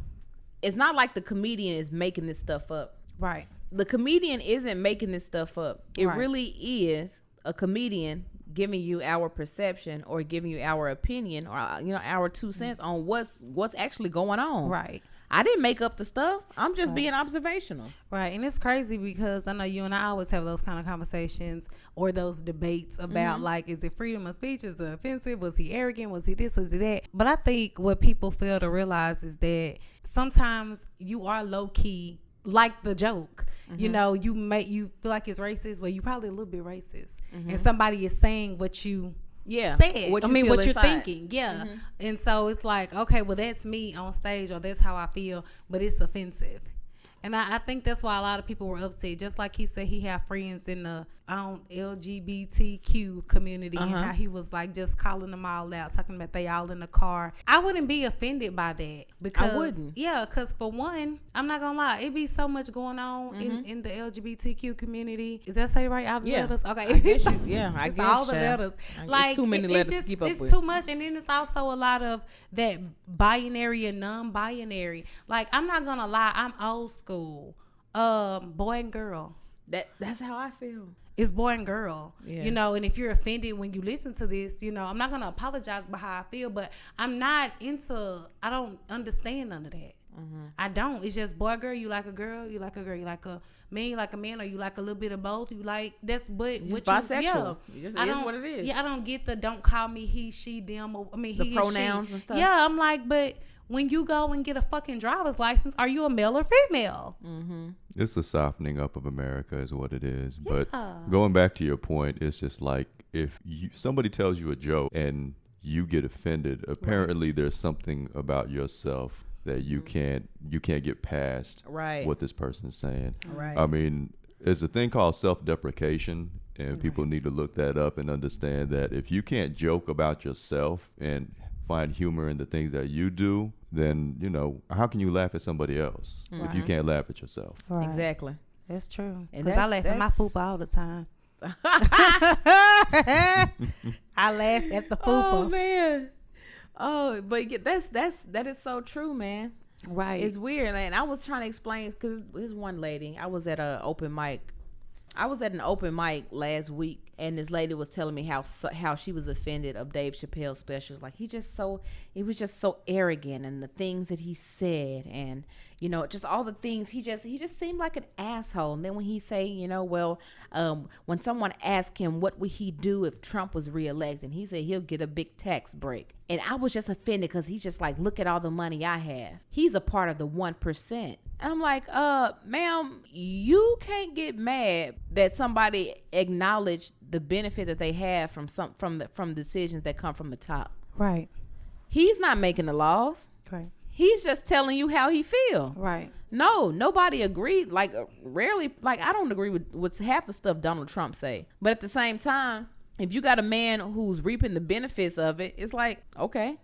[SPEAKER 2] it's not like the comedian is making this stuff up.
[SPEAKER 1] Right.
[SPEAKER 2] The comedian isn't making this stuff up. It really is a comedian giving you our perception or giving you our opinion or our 2 cents on what's actually going on.
[SPEAKER 1] Right.
[SPEAKER 2] I didn't make up the stuff. I'm just being observational.
[SPEAKER 1] Right. And it's crazy because I know you and I always have those kind of conversations or those debates about like, is it freedom of speech? Is it offensive? Was he arrogant? Was he this? Was he that? But I think what people fail to realize is that sometimes you are low key, like the joke. You know, you feel like it's racist. Well, you probably a little bit racist. And somebody is saying what you said.
[SPEAKER 2] What
[SPEAKER 1] you're
[SPEAKER 2] inside.
[SPEAKER 1] thinking. Yeah. And so it's like, okay, well, that's me on stage or that's how I feel, but it's offensive. And I think that's why a lot of people were upset. Just like he said, he had friends in the LGBTQ community, and how he was like just calling them all out, talking about they all in the car. I wouldn't be offended by that because
[SPEAKER 2] I wouldn't.
[SPEAKER 1] Yeah, because for one, I'm not gonna lie, it be so much going on in the LGBTQ community. Is that say right? All the letters? Okay.
[SPEAKER 2] I guess I
[SPEAKER 1] It's
[SPEAKER 2] guess
[SPEAKER 1] all the letters.
[SPEAKER 2] Like too many letters to keep up with.
[SPEAKER 1] It's too much, and then it's also a lot of that binary and non-binary. Like, I'm not gonna lie, I'm old school. Boy and girl.
[SPEAKER 2] That's how I feel.
[SPEAKER 1] It's boy and girl, you know, and if you're offended when you listen to this, you know, I'm not going to apologize for how I feel, but I don't understand none of that. I don't. It's just boy, girl, you like a girl, you like a girl, you like a man, you like a man, or you like a little bit of both. You like, that's what you,
[SPEAKER 2] bisexual. It just is what it is.
[SPEAKER 1] Yeah, I don't get don't call me he, she, them, or, he,
[SPEAKER 2] the pronouns
[SPEAKER 1] she.
[SPEAKER 2] And stuff.
[SPEAKER 1] Yeah, I'm like, but when you go and get a fucking driver's license, are you a male or female?
[SPEAKER 5] It's the softening up of America is what it is. But going back to your point, it's just like if somebody tells you a joke and you get offended, apparently there's something about yourself that you can't get past what this person's saying.
[SPEAKER 2] Right.
[SPEAKER 5] I mean, there's a thing called self-deprecation, and people need to look that up and understand that if you can't joke about yourself and find humor in the things that you do, then, you know, how can you laugh at somebody else if you can't laugh at yourself?
[SPEAKER 1] Right.
[SPEAKER 2] Exactly.
[SPEAKER 1] That's true.
[SPEAKER 2] And
[SPEAKER 1] Because I laugh at my pooper all the time. I laugh at the pooper.
[SPEAKER 2] Oh, man. Oh, but that is so true, man.
[SPEAKER 1] Right.
[SPEAKER 2] It's weird. And I was trying to explain, because this one lady, I was at an open mic last week, and this lady was telling me how she was offended of Dave Chappelle's specials. Like, it was just so arrogant, and the things that he said, and, you know, just all the things, he just seemed like an asshole. And then when he say, you know, well, when someone asked him what would he do if Trump was reelected, he said he'll get a big tax break. And I was just offended because he's just like, look at all the money I have. He's a part of the 1%. And I'm like, ma'am, you can't get mad that somebody acknowledged the benefit that they have from decisions that come from the top.
[SPEAKER 1] Right.
[SPEAKER 2] He's not making the laws.
[SPEAKER 1] Right.
[SPEAKER 2] He's just telling you how he feel.
[SPEAKER 1] Right.
[SPEAKER 2] No, nobody agreed. Like, rarely, like, I don't agree with half the stuff Donald Trump say. But at the same time, if you got a man who's reaping the benefits of it, it's like, okay.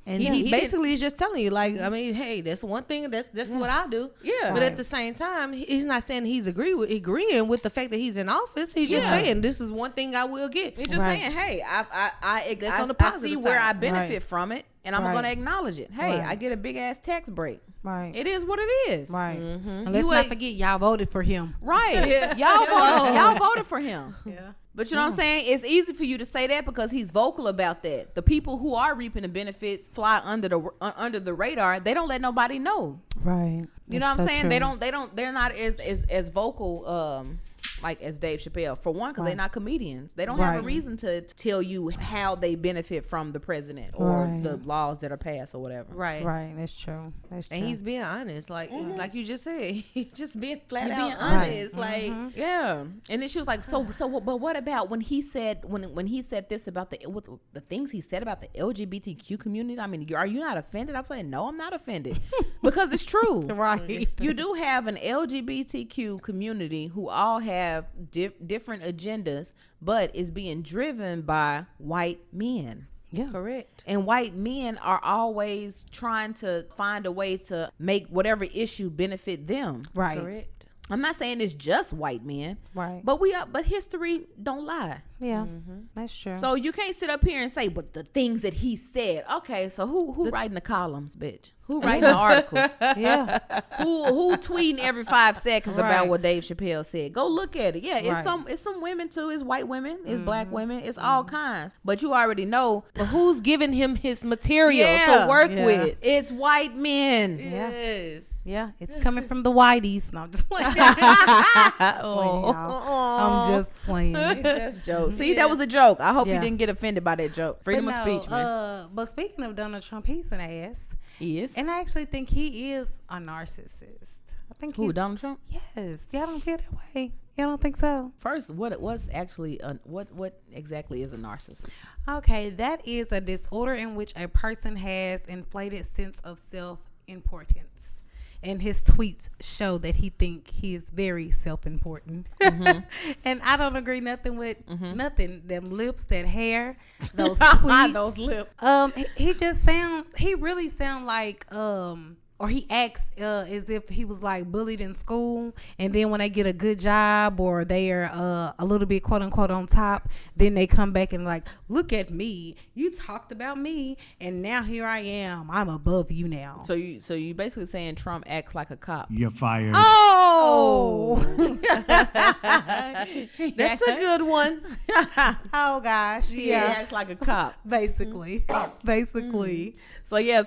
[SPEAKER 4] And he basically is just telling you, like, I mean, hey, that's one thing. That's what I do.
[SPEAKER 2] Yeah.
[SPEAKER 4] But at the same time, he's not saying he's agreeing with the fact that he's in office. He's just saying this is one thing I will get.
[SPEAKER 2] He's just saying, hey, I see where I benefit from it, and I'm going to acknowledge it. Hey, I get a big ass tax break.
[SPEAKER 1] Right.
[SPEAKER 2] It is what it is.
[SPEAKER 1] Right. And let's not forget, y'all voted for him.
[SPEAKER 2] Right. Y'all voted for him.
[SPEAKER 1] Yeah.
[SPEAKER 2] But you know what I'm saying? It's easy for you to say that because he's vocal about that. The people who are reaping the benefits fly under the radar. They don't let nobody know.
[SPEAKER 1] Right.
[SPEAKER 2] You know what I'm saying? True. They're not as vocal like as Dave Chappelle, for one, because they're not comedians. They don't have a reason to tell you how they benefit from the president or the laws that are passed or whatever.
[SPEAKER 1] Right. That's true.
[SPEAKER 4] And he's being honest, like you just said, he just being flat out honest. Like
[SPEAKER 2] yeah. And then she was like, so but what about when he said when he said this about the things he said about the LGBTQ community? I mean, are you not offended? I'm saying no, I'm not offended because it's true.
[SPEAKER 1] Right.
[SPEAKER 2] You do have an LGBTQ community who all have different agendas, but is being driven by white men.
[SPEAKER 1] Yeah.
[SPEAKER 4] Correct.
[SPEAKER 2] And white men are always trying to find a way to make whatever issue benefit them.
[SPEAKER 1] Right.
[SPEAKER 4] Correct.
[SPEAKER 2] I'm not saying it's just white men,
[SPEAKER 1] Right.
[SPEAKER 2] but history don't lie.
[SPEAKER 1] Yeah, that's true.
[SPEAKER 2] So you can't sit up here and say, but the things that he said. Okay, so who writing the columns, bitch? Who writing the articles?
[SPEAKER 1] yeah,
[SPEAKER 2] Who tweeting every 5 seconds about
[SPEAKER 1] Right.
[SPEAKER 2] what Dave Chappelle said? Go look at it. Yeah, it's
[SPEAKER 1] Right.
[SPEAKER 2] some women too. It's white women. It's black women. It's all kinds. But you already know
[SPEAKER 4] But who's giving him his material
[SPEAKER 2] Yeah.
[SPEAKER 4] to work
[SPEAKER 1] Yeah.
[SPEAKER 4] with?
[SPEAKER 2] it's white men.
[SPEAKER 1] Yeah.
[SPEAKER 4] Yes.
[SPEAKER 1] yeah, it's coming from the whiteys. No, I'm just playing. I'm just playing.
[SPEAKER 2] It's just jokes. See, that was a joke. I hope you
[SPEAKER 1] Yeah.
[SPEAKER 2] didn't get offended by that joke. Freedom of speech, man.
[SPEAKER 1] But speaking of Donald Trump, he's an ass,
[SPEAKER 2] Yes.
[SPEAKER 1] and I actually think he is a narcissist. I think
[SPEAKER 2] Who,
[SPEAKER 1] he's,
[SPEAKER 2] Donald Trump?
[SPEAKER 1] Yes, y'all don't feel that way. Y'all don't think so?
[SPEAKER 2] First, what's actually what exactly is a narcissist?
[SPEAKER 1] Okay, that is a disorder in which a person has inflated sense of self-importance. And his tweets show that he think he is very self-important. And I don't agree nothing with nothing. Them lips, that hair, those tweets.
[SPEAKER 2] Those lips.
[SPEAKER 1] He really sound like or he acts as if he was like bullied in school, and then when they get a good job or they are a little bit quote unquote on top, then they come back and like, look at me, you talked about me, and now here I am, I'm above you now.
[SPEAKER 2] So you basically saying Trump acts like a cop.
[SPEAKER 6] You're fired.
[SPEAKER 1] Oh,
[SPEAKER 4] That's a good one.
[SPEAKER 1] oh gosh,
[SPEAKER 2] He
[SPEAKER 1] yeah,
[SPEAKER 2] acts like a cop.
[SPEAKER 1] basically.
[SPEAKER 2] So yeah,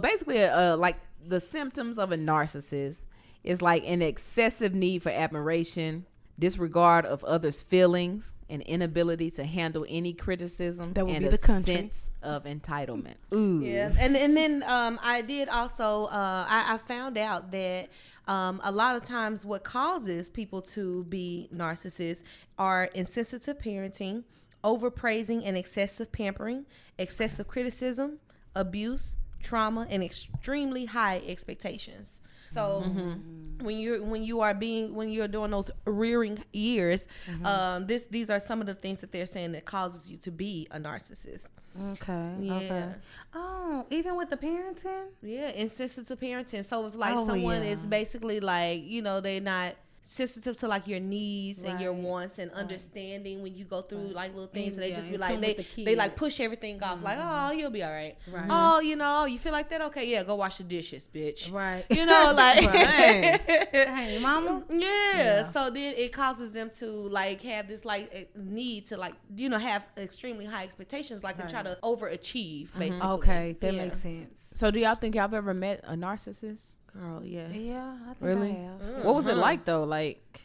[SPEAKER 2] basically like the symptoms of a narcissist is like an excessive need for admiration, disregard of others' feelings, an inability to handle any criticism,
[SPEAKER 1] That would
[SPEAKER 2] and
[SPEAKER 1] be
[SPEAKER 2] a
[SPEAKER 1] the country.
[SPEAKER 2] sense of entitlement.
[SPEAKER 4] Yeah, and then I did also I found out that a lot of times what causes people to be narcissists are insensitive parenting, overpraising and excessive pampering, excessive criticism, abuse, trauma, and extremely high expectations. So when you're doing those rearing years, these are some of the things that they're saying that causes you to be a narcissist.
[SPEAKER 1] Okay.
[SPEAKER 4] Yeah.
[SPEAKER 1] Okay. Oh, even with the parenting?
[SPEAKER 4] Yeah, insensitive parenting. So if like
[SPEAKER 1] Oh,
[SPEAKER 4] someone
[SPEAKER 1] yeah.
[SPEAKER 4] is basically like, they're not sensitive to like your needs and your
[SPEAKER 1] Right.
[SPEAKER 4] wants and understanding when you go through like little things, and they
[SPEAKER 1] Yeah,
[SPEAKER 4] just be
[SPEAKER 1] in
[SPEAKER 4] like
[SPEAKER 1] tune with the
[SPEAKER 4] they like
[SPEAKER 1] kid.
[SPEAKER 4] push everything off, like, oh, you'll be all right.
[SPEAKER 1] Right.
[SPEAKER 4] Oh, you feel like that? Okay, yeah, go wash the dishes, bitch.
[SPEAKER 1] Right.
[SPEAKER 4] Like
[SPEAKER 1] Hey, mama.
[SPEAKER 4] Yeah. So then it causes them to like have this like need to like have extremely high expectations, like and try to overachieve basically.
[SPEAKER 1] Okay, that
[SPEAKER 4] Yeah.
[SPEAKER 1] makes sense.
[SPEAKER 2] So do y'all think y'all have ever met a narcissist?
[SPEAKER 4] Girl, yes.
[SPEAKER 1] Yeah, I think
[SPEAKER 2] Really?
[SPEAKER 1] I have.
[SPEAKER 2] What was it like though? Like,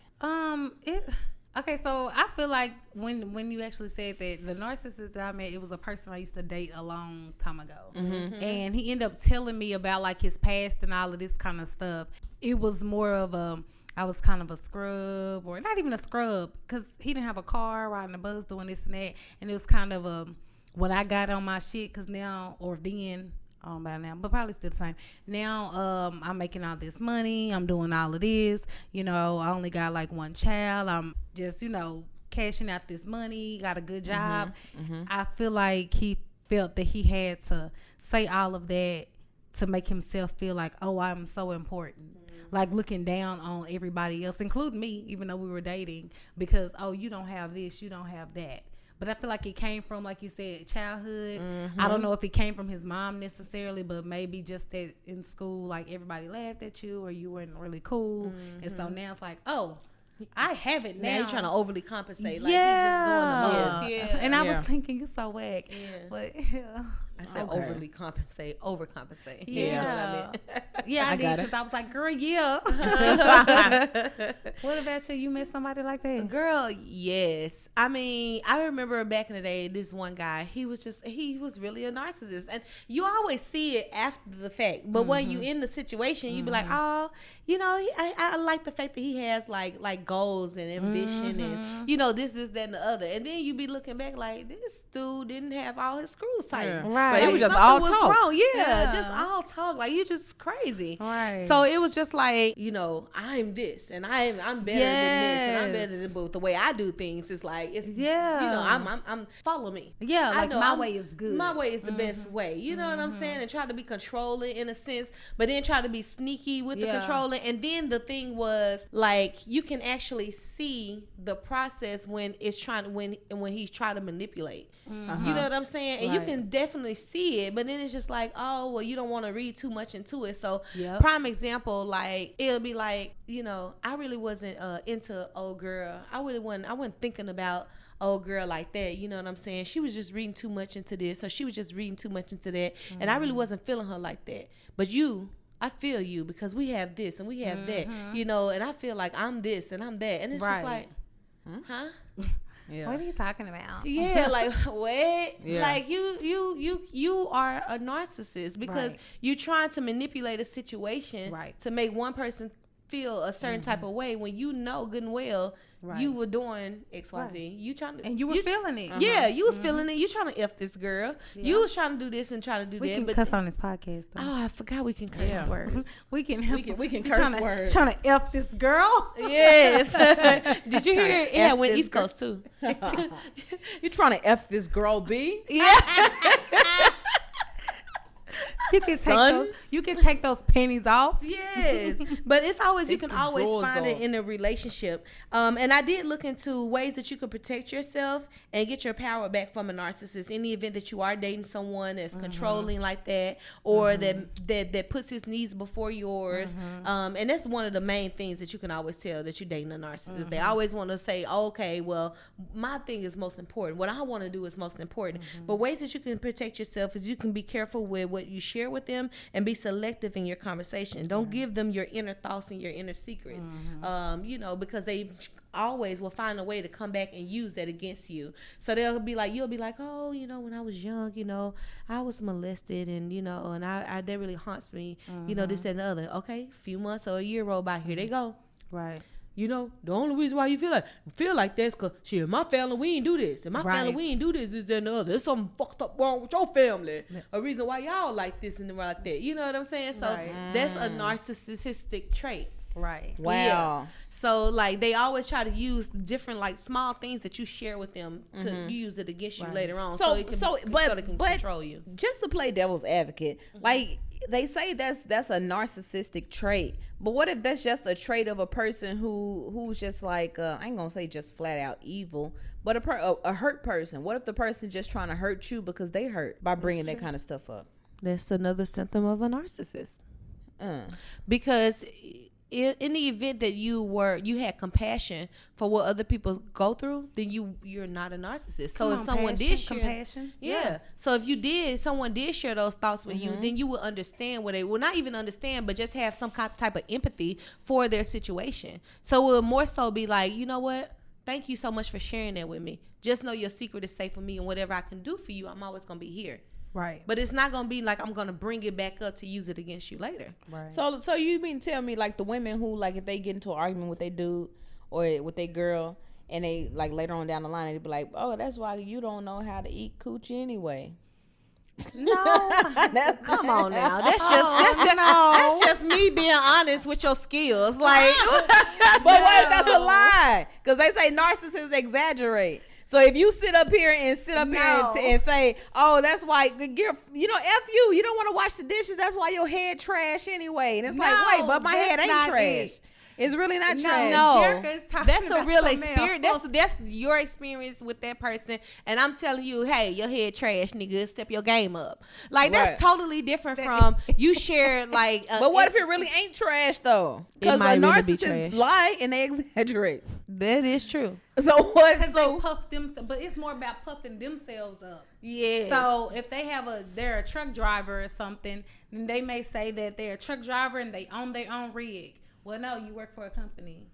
[SPEAKER 1] Okay, so I feel like when you actually said that, the narcissist that I met, it was a person I used to date a long time ago, and he ended up telling me about like his past and all of this kind of stuff. It was more of I was kind of a scrub, or not even a scrub, because he didn't have a car, riding a bus, doing this and that, and it was kind of when I got on my shit, because now or then. By now, but probably still the same. Now, I'm making all this money. I'm doing all of this. I only got like one child. I'm just, cashing out this money. Got a good job. I feel like he felt that he had to say all of that to make himself feel like, oh, I'm so important. Like looking down on everybody else, including me, even though we were dating, because, oh, you don't have this, you don't have that. But I feel like it came from, like you said, childhood. I don't know if it came from his mom necessarily, but maybe just that in school, like everybody laughed at you or you weren't really cool. And so now it's like, oh, I have it now.
[SPEAKER 4] Now you're trying to overly compensate. Like
[SPEAKER 1] Yeah.
[SPEAKER 4] he's just doing the most. Yeah.
[SPEAKER 1] And I
[SPEAKER 2] Yeah.
[SPEAKER 1] was thinking, you're so whack.
[SPEAKER 4] Yeah.
[SPEAKER 1] But yeah.
[SPEAKER 4] I said
[SPEAKER 2] Okay.
[SPEAKER 4] overly compensate, overcompensate.
[SPEAKER 1] Yeah.
[SPEAKER 4] You know what I meant.
[SPEAKER 1] Yeah, I did,
[SPEAKER 2] got it.
[SPEAKER 1] because I was like, girl, yeah. What about you? You met somebody like that?
[SPEAKER 4] Girl, yes. I mean, I remember back in the day, this one guy, he was really a narcissist. And you always see it after the fact. But when you in the situation, you be like, oh, I like the fact that he has like goals and ambition and, this, that, and the other. And then you be looking back like, this dude didn't have all his screws tight.
[SPEAKER 2] Yeah.
[SPEAKER 1] Right. Right.
[SPEAKER 2] So it was just
[SPEAKER 4] Something
[SPEAKER 2] all
[SPEAKER 4] was
[SPEAKER 2] talk.
[SPEAKER 4] wrong. Yeah,
[SPEAKER 1] Yeah.
[SPEAKER 4] just all talk. Like, you just crazy.
[SPEAKER 1] Right.
[SPEAKER 4] So it was just like, I'm this and I'm better than this and I'm better than, but the way I do things is like, it's, I'm follow me.
[SPEAKER 1] Yeah,
[SPEAKER 4] I
[SPEAKER 1] like
[SPEAKER 4] know
[SPEAKER 1] my way is good.
[SPEAKER 4] My way is the best way. You know what I'm saying? And try to be controlling in a sense, but then try to be sneaky with the controlling. And then the thing was like, you can actually see the process when he's trying to manipulate. You know what I'm saying? And you can definitely see it, but then it's just like, oh, well, you don't want to read too much into it. So prime example, like, it'll be like, I really wasn't into old girl. I wasn't thinking about old girl like that. You know what I'm saying? She was just reading too much into this, so she was just reading too much into that. And I really wasn't feeling her like that. But I feel you because we have this and we have that, and I feel like I'm this and I'm that. And it's just like, huh?
[SPEAKER 1] Yeah. What are you talking about?
[SPEAKER 4] Yeah, like what? Yeah. Like you are a narcissist because you're trying to manipulate a situation to make one person feel a certain type of way when you know good and well you were doing XYZ. You trying to,
[SPEAKER 1] and you were feeling it.
[SPEAKER 4] Yeah, you was feeling it. You trying to F this girl. You was trying to do this and trying to do
[SPEAKER 1] we
[SPEAKER 4] that.
[SPEAKER 1] We can cuss on this podcast though.
[SPEAKER 4] Oh, I forgot we can curse words.
[SPEAKER 2] we can curse words.
[SPEAKER 1] Trying to F this girl.
[SPEAKER 4] Yes. Did you hear it? Yeah, went East Coast too.
[SPEAKER 2] You trying to F this girl B?
[SPEAKER 4] Yeah.
[SPEAKER 1] You can take those pennies off.
[SPEAKER 4] Yes, but it's always you can always find it in a relationship. And I did look into ways that you could protect yourself and get your power back from a narcissist. In the event that you are dating someone that's controlling like that, or that puts his needs before yours. And that's one of the main things that you can always tell that you're dating a narcissist. They always want to say, okay, well, my thing is most important. What I want to do is most important. But ways that you can protect yourself is you can be careful with what you share with them and be selective in your conversation. Don't give them your inner thoughts and your inner secrets. Because they always will find a way to come back and use that against you. So you'll be like, oh, when I was young, I was molested and, and I that really haunts me, this, that, and the other. Okay, few months or a year roll by, here they go.
[SPEAKER 1] Right.
[SPEAKER 4] The only reason why you feel like that's because in my family we ain't do this. In my family we ain't do this, that, and the other. There's something fucked up wrong with your family. A reason why y'all like this and like that. You know what I'm saying? So that's a narcissistic trait.
[SPEAKER 1] Right.
[SPEAKER 2] Wow.
[SPEAKER 4] Yeah. So like they always try to use different like small things that you share with them to use it against you later on. So they can control you.
[SPEAKER 2] Just to play devil's advocate, like they say that's a narcissistic trait. But what if that's just a trait of a person who's just like I ain't gonna say just flat out evil, but a hurt person? What if the person just trying to hurt you because they hurt by bringing that kind of stuff up?
[SPEAKER 4] That's another symptom of a narcissist. Because in the event that you had compassion for what other people go through, then you're not a narcissist. So if someone did share compassion, so if someone did share those thoughts with you, then you will understand what they will not even understand, but just have some type of empathy for their situation. So it will more so be like, you know what? Thank you so much for sharing that with me. Just know your secret is safe for me, and whatever I can do for you, I'm always gonna be here.
[SPEAKER 1] Right.
[SPEAKER 4] But it's not gonna be like I'm gonna bring it back up to use it against you later.
[SPEAKER 1] Right.
[SPEAKER 2] So you mean tell me like the women who like if they get into an argument with their dude or with their girl and they like later on down the line they be like, oh, that's why you don't know how to eat coochie anyway.
[SPEAKER 4] No, come on now. That's just me being honest with your skills. Like,
[SPEAKER 2] but what if that's a lie? Because they say narcissists exaggerate. So if you sit up here and say, oh, that's why, F you. You don't want to wash the dishes. That's why your head trash anyway. And it's like, wait, but my head ain't trash. It's really not trash.
[SPEAKER 4] No, that's a real experience. That's your experience with that person. And I'm telling you, hey, your head trash, nigga. Step your game up. Like, that's totally different from you share, like.
[SPEAKER 2] But what if it really ain't trash, though? Because a narcissist lie and they exaggerate.
[SPEAKER 4] That is true.
[SPEAKER 2] So what?
[SPEAKER 1] They puff themselves, but it's more about puffing themselves up.
[SPEAKER 4] Yeah.
[SPEAKER 1] So if they're a truck driver or something, then they may say that they're a truck driver and they own their own rig. Well, no, you work for a company.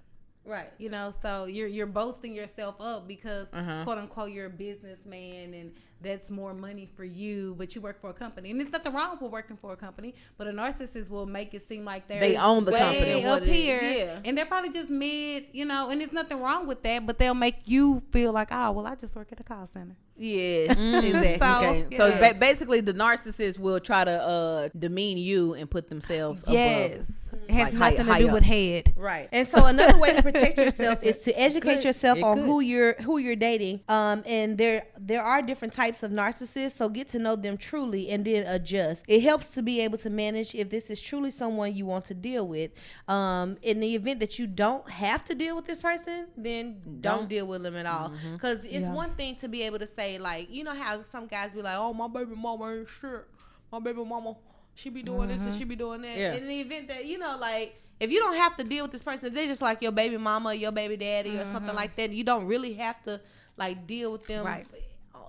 [SPEAKER 4] Right.
[SPEAKER 1] You know, so you're boasting yourself up because quote unquote you're a businessman and that's more money for you, but you work for a company. And there's nothing wrong with working for a company, but a narcissist will make it seem like
[SPEAKER 2] they own the company
[SPEAKER 1] up here. And they're probably just mid, you know, and there's nothing wrong with that, but they'll make you feel like, oh, well, I just work at a call center.
[SPEAKER 4] Yes, exactly.
[SPEAKER 2] So, okay. So basically the narcissist will try to demean you and put themselves above.
[SPEAKER 1] It has
[SPEAKER 2] like
[SPEAKER 1] nothing
[SPEAKER 2] high
[SPEAKER 1] to do
[SPEAKER 2] up.
[SPEAKER 1] with head.
[SPEAKER 4] Right. And so another way to protect yourself is to educate yourself on who you're dating. And there are different types of narcissists, so get to know them truly and then adjust. It helps to be able to manage if this is truly someone you want to deal with. In the event that you don't have to deal with this person, then don't deal with them at all. Because it's one thing to be able to say, like, you know how some guys be like, oh, my baby mama ain't shit. My baby mama, she be doing this and she be doing that. In the event that, you know, like, if you don't have to deal with this person, if they're just like your baby mama or your baby daddy or something like that, you don't really have to, like, deal with them,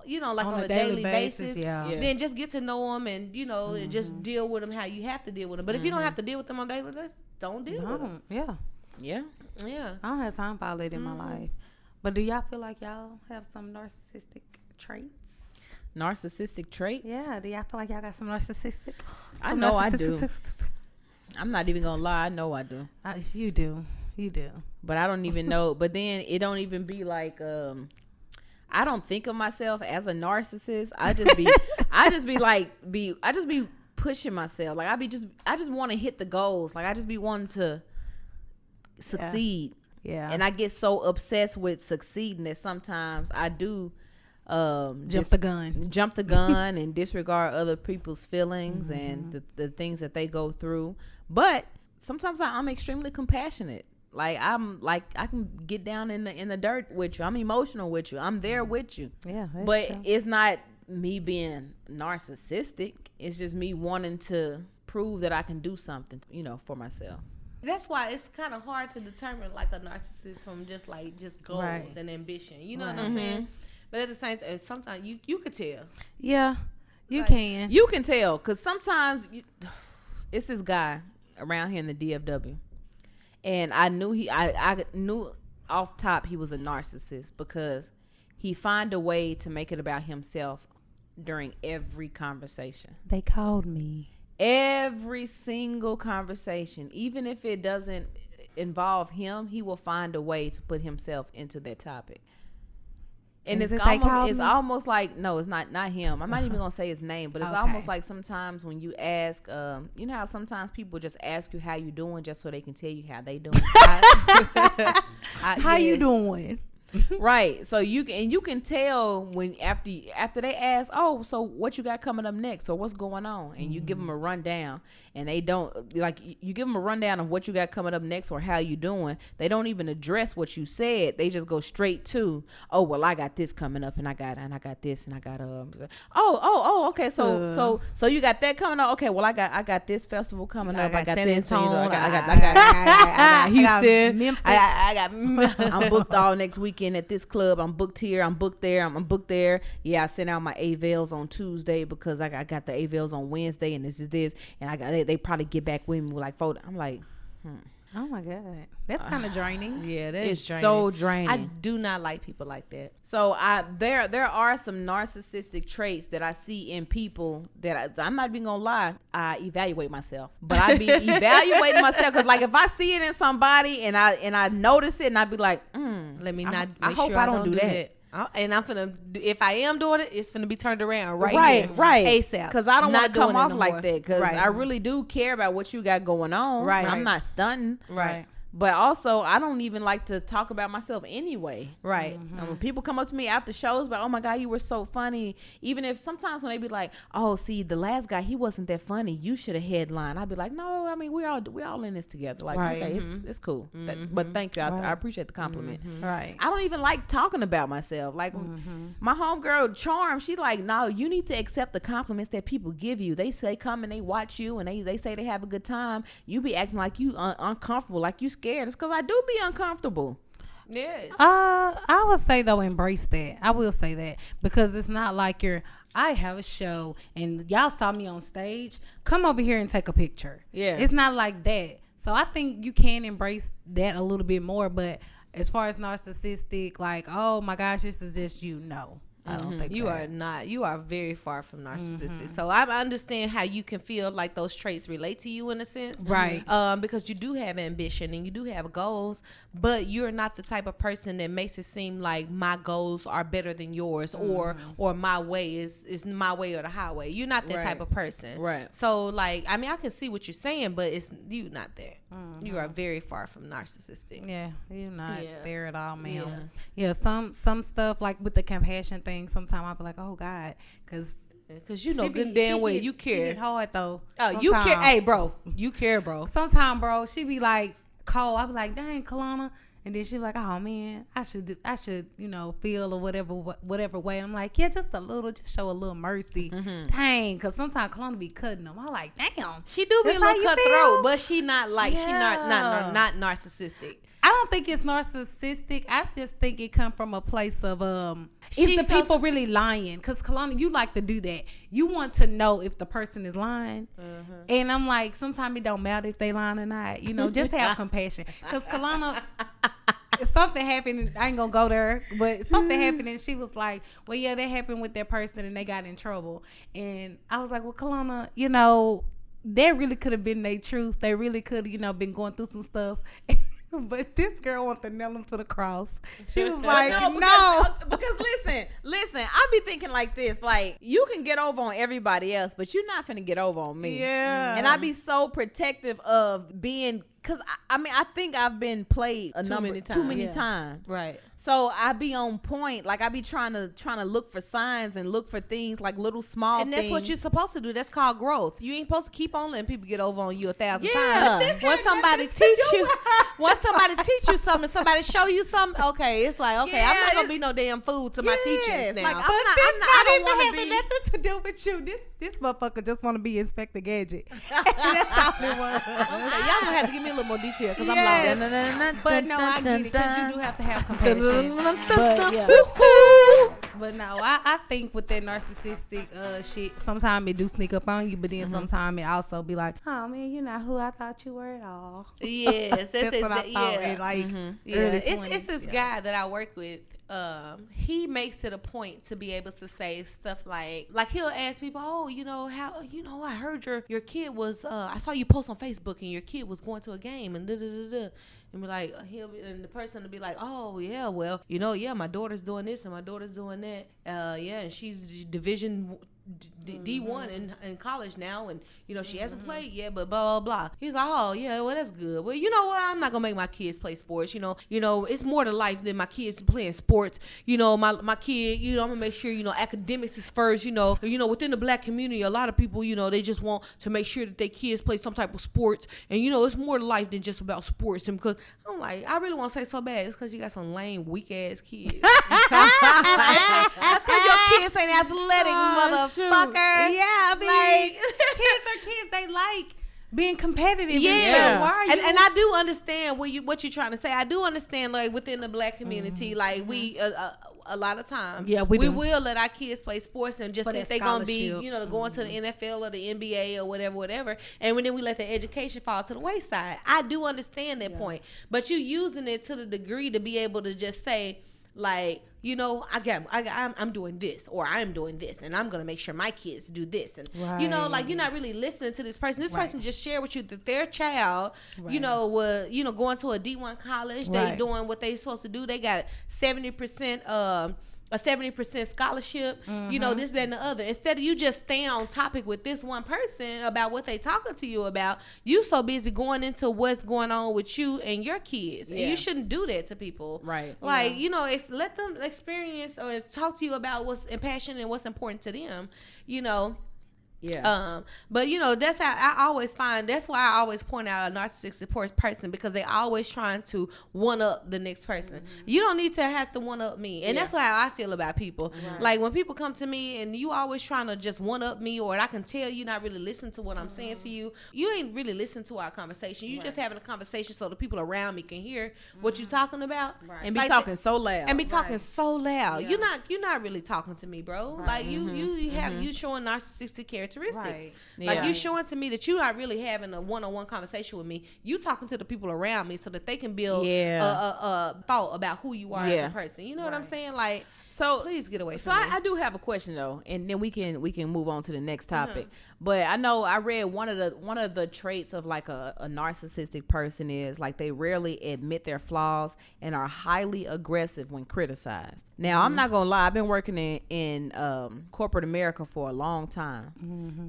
[SPEAKER 4] you know, like on a daily basis. Then just get to know them and, you know, and just deal with them how you have to deal with them. But if you don't have to deal with them on a daily basis, don't deal with them.
[SPEAKER 1] Yeah. I don't have time for all that in my life. But do y'all feel like y'all have some narcissistic traits?
[SPEAKER 2] Narcissistic traits?
[SPEAKER 1] Yeah. Do y'all feel like y'all got some narcissistic?
[SPEAKER 2] I know I do. I'm not even gonna lie. I know I do.
[SPEAKER 1] You do.
[SPEAKER 2] But I don't even know. But then it don't even be like I don't think of myself as a narcissist. I just be pushing myself. Like I just want to hit the goals. Like I just be wanting to succeed. Yeah. And I get so obsessed with succeeding that sometimes I do jump the gun and disregard other people's feelings and the things that they go through. But sometimes I'm extremely compassionate. Like I can get down in the dirt with you. I'm emotional with you. I'm there with you. Yeah. But it's not me being narcissistic. It's just me wanting to prove that I can do something, you know, for myself.
[SPEAKER 4] That's why it's kind of hard to determine like a narcissist from just goals and ambition. You know what I'm saying? But at the same time, sometimes you could tell. Yeah,
[SPEAKER 1] you can.
[SPEAKER 2] You can tell because sometimes it's this guy around here in the DFW, and I knew I knew off top he was a narcissist because he find a way to make it about himself during every conversation.
[SPEAKER 1] They called me.
[SPEAKER 2] Every single conversation, even if it doesn't involve him, he will find a way to put himself into that topic. And it's almost like, no, it's not him. I'm not even gonna say his name, but it's almost like sometimes when you ask, you know how sometimes people just ask you how you doing just so they can tell you how they doing.
[SPEAKER 1] How you doing?
[SPEAKER 2] Right. So you can tell when after they ask, oh, so what you got coming up next or what's going on, and you give them a rundown, and they don't like you give them a rundown of what you got coming up next or how you doing. They don't even address what you said. They just go straight to, oh, well, I got this coming up, and I got this, and I got okay, so you got that coming up. Okay, well, I got this festival coming up. I got this. I got Houston. I'm booked all next weekend at this club. I'm booked here. I'm booked there. I'm booked there. Yeah, I sent out my AVLs on Tuesday because I got the AVLs on Wednesday, and this is this, and they probably get back with me with like photo. I'm like,
[SPEAKER 1] oh my God, that's kind of draining.
[SPEAKER 4] Yeah, that is draining.
[SPEAKER 2] So draining.
[SPEAKER 4] I do not like people like that.
[SPEAKER 2] So there are some narcissistic traits that I see in people that I'm not even gonna lie. I evaluate myself, but I be evaluating myself because like if I see it in somebody and I notice it and I be like,
[SPEAKER 4] let me not.
[SPEAKER 2] I hope I don't do that.
[SPEAKER 4] And I'm finna, if I am doing it, it's finna be turned around right ASAP.
[SPEAKER 2] Because I don't want to come off like that. Because I really do care about what you got going on. Right. I'm not stunting.
[SPEAKER 4] Right.
[SPEAKER 2] But also, I don't even like to talk about myself anyway.
[SPEAKER 4] Right.
[SPEAKER 2] And when people come up to me after shows, but oh my God, you were so funny. Even if sometimes when they be like, oh, see, the last guy, he wasn't that funny. You should have headlined. I'd be like, no, I mean, we all in this together. Like, okay, it's cool. But thank you. I appreciate the compliment.
[SPEAKER 1] Right.
[SPEAKER 2] I don't even like talking about myself. Like my homegirl Charm, she like, no, you need to accept the compliments that people give you. They say come and they watch you and they say they have a good time. You be acting like you uncomfortable, like you scared. It's because I do be uncomfortable.
[SPEAKER 4] Yes.
[SPEAKER 1] I would say though, embrace that. I will say that because it's not like I have a show and y'all saw me on stage. Come over here and take a picture.
[SPEAKER 2] Yeah.
[SPEAKER 1] It's not like that. So I think you can embrace that a little bit more. But as far as narcissistic, like, oh my gosh, this is just you. No. I don't think
[SPEAKER 4] you are not. You are very far from narcissistic. So I understand how you can feel like those traits relate to you in a sense,
[SPEAKER 1] right?
[SPEAKER 4] Because you do have ambition and you do have goals, but you're not the type of person that makes it seem like my goals are better than yours, or my way is my way or the highway. You're not that type of person,
[SPEAKER 2] right?
[SPEAKER 4] So like, I mean, I can see what you're saying, but it's you not there. You are very far from narcissistic.
[SPEAKER 1] Yeah, you're not there at all, ma'am. Yeah, some stuff like with the compassion thing. Sometimes I'll be like, oh God, because
[SPEAKER 4] you know good damn well you care.
[SPEAKER 1] She hard though.
[SPEAKER 4] Oh, you care. Hey, bro, you care, bro.
[SPEAKER 1] Sometimes, bro, she be like cold. I be like, dang, KeLanna. And then she like, oh man, I should, feel or whatever way. I'm like, yeah, just a little, just show a little mercy. Dang, because sometimes KeLanna be cutting them. I'm like, damn,
[SPEAKER 4] she do be a little cutthroat, but she not like she not narcissistic.
[SPEAKER 1] I don't think it's narcissistic. I just think it come from a place of is the people really lying? Because KeLanna, you like to do that. You want to know if the person is lying, and I'm like, sometimes it don't matter if they lying or not. Just have compassion. Because KeLanna, something happened. I ain't gonna go there, but something happened, and she was like, "Well, yeah, that happened with that person, and they got in trouble." And I was like, "Well, KeLanna, that really could have been their truth. They really could, been going through some stuff." But this girl wants to nail him to the cross. She was like,
[SPEAKER 2] because listen, I be thinking like this, like, you can get over on everybody else, but you're not finna get over on me.
[SPEAKER 1] Yeah.
[SPEAKER 2] And I be so protective of being, because I think I've been played too many times.
[SPEAKER 4] Right.
[SPEAKER 2] So I be on point. Like, I be trying to look for signs and look for things, like little small things.
[SPEAKER 4] And that's what you're supposed to do. That's called growth. You ain't supposed to keep on letting people get over on you 1,000 times. Once somebody teach you something, somebody show you something, okay, it's like, okay, I'm not gonna be no damn fool to my teachings now.
[SPEAKER 1] Like, I don't want to be nothing to do with you. This motherfucker just want to be Inspector Gadget. That's all it was.
[SPEAKER 4] Okay, y'all gonna have to give me a little more detail because I'm like,
[SPEAKER 1] but no, I get it, because you do have to have compassion. But yeah. But no, I think with that narcissistic shit, sometimes it do sneak up on you, but then sometimes it also be like, oh man, you're not who I thought you were at all.
[SPEAKER 4] Yes,
[SPEAKER 1] that's what I thought. In like
[SPEAKER 4] it's this guy that I work with. He makes it a point to be able to say stuff like he'll ask people, oh, I heard your kid was I saw you post on Facebook and your kid was going to a game and and be like, and the person will be like, oh yeah, well, my daughter's doing this and my daughter's doing that, and she's division D1 in college now, and she hasn't played yet, but blah blah blah. He's like, oh yeah, well that's good. Well, you know what? I'm not gonna make my kids play sports. It's more to life than my kids playing sports. My kid, I'm gonna make sure academics is first. Within the black community, a lot of people, they just want to make sure that their kids play some type of sports, and it's more to life than just about sports. And because I'm like, I really want to say so bad, it's because you got some lame weak ass kids. I think your kids ain't athletic, motherfucker.
[SPEAKER 1] Yeah, I mean, kids are kids. They like being competitive.
[SPEAKER 4] Yeah.
[SPEAKER 1] Why are you?
[SPEAKER 4] And I do understand what you're trying to say. I do understand, like, within the black community, like, we a lot of times, we will let our kids play sports and just think they're gonna be, going to the NFL or the NBA or whatever, and then we let the education fall to the wayside. I do understand that point, but you using it to the degree to be able to just say, like, I'm doing this, or I'm doing this, and I'm gonna make sure my kids do this, and you're not really listening to this person. This person just shared with you that their child, was going to a D1 college. They doing what they supposed to do. They got 70%. A 70% scholarship, this, that, and the other. Instead of you just staying on topic with this one person about what they talking to you about, you so busy going into what's going on with you and your kids. And you shouldn't do that to people.
[SPEAKER 2] Right.
[SPEAKER 4] Like, let them experience or talk to you about what's impassioned and what's important to them,
[SPEAKER 2] Yeah.
[SPEAKER 4] But that's how I always find. That's why I always point out a narcissistic person, because they always trying to one up the next person. You don't need to have to one up me, and that's how I feel about people. Right. Like when people come to me and you always trying to just one up me, or I can tell you not really listening to what I'm saying to you. You ain't really listening to our conversation. You just having a conversation so the people around me can hear what you're talking about,
[SPEAKER 2] and be talking so loud.
[SPEAKER 4] And be talking so loud. You're not really talking to me, bro. Like you showing narcissistic characteristics.
[SPEAKER 1] Right.
[SPEAKER 4] Like
[SPEAKER 2] Yeah.
[SPEAKER 4] you showing to me that you're not really having a one-on-one conversation with me. You talking to the people around me so that they can build a thought about who you are as a person. You know what I'm saying? Like,
[SPEAKER 2] so
[SPEAKER 4] please get away
[SPEAKER 2] So
[SPEAKER 4] from me.
[SPEAKER 2] I do have a question though, and then we can move on to the next topic. But I know I read one of the traits of like a narcissistic person is like they rarely admit their flaws and are highly aggressive when criticized. Now I'm not gonna lie, I've been working in corporate America for a long time,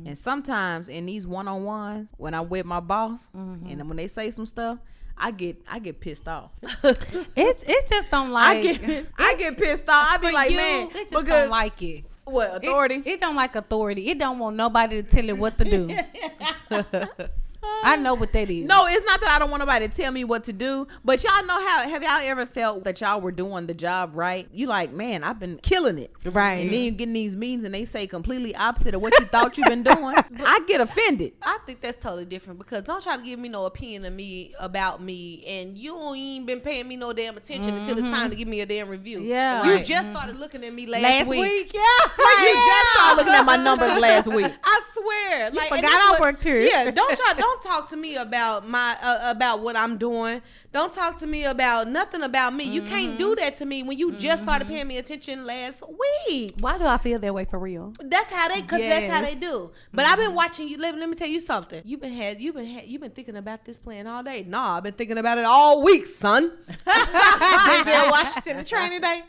[SPEAKER 2] and sometimes in these one-on-ones when I'm with my boss and when they say some stuff, I get pissed off.
[SPEAKER 1] It just don't like.
[SPEAKER 2] I get pissed off. I be like, man,
[SPEAKER 1] it just don't like it.
[SPEAKER 2] What authority?
[SPEAKER 1] It don't like authority. It don't want nobody to tell it what to do. I know what that is.
[SPEAKER 2] No, it's not that I don't want nobody to tell me what to do, but y'all know have y'all ever felt that y'all were doing the job right? You like, man, I've been killing it.
[SPEAKER 1] Right.
[SPEAKER 2] And then you get in these meetings and they say completely opposite of what you thought you've been doing. I get offended.
[SPEAKER 4] I think that's totally different because don't try to give me no opinion of me about me, and you ain't even been paying me no damn attention until it's time to give me a damn review.
[SPEAKER 1] Yeah.
[SPEAKER 4] You
[SPEAKER 1] Right.
[SPEAKER 4] just started looking at me last week.
[SPEAKER 1] Yeah.
[SPEAKER 2] You just started looking at my numbers last week.
[SPEAKER 4] I swear.
[SPEAKER 1] You
[SPEAKER 4] and
[SPEAKER 1] forgot
[SPEAKER 4] that's
[SPEAKER 1] I
[SPEAKER 4] what-
[SPEAKER 1] worked here.
[SPEAKER 4] Yeah, don't talk to me about my about what I'm doing. Don't talk to me about nothing about me. You can't do that to me when you just started paying me attention last week.
[SPEAKER 1] Why do I feel that way for real?
[SPEAKER 4] That's how they that's how
[SPEAKER 1] Yes.
[SPEAKER 4] they do. But I've been watching you. Let me tell you something. You've been thinking about this plan all day. Nah, I've been thinking about it all week, son. Denzel Washington, the training day.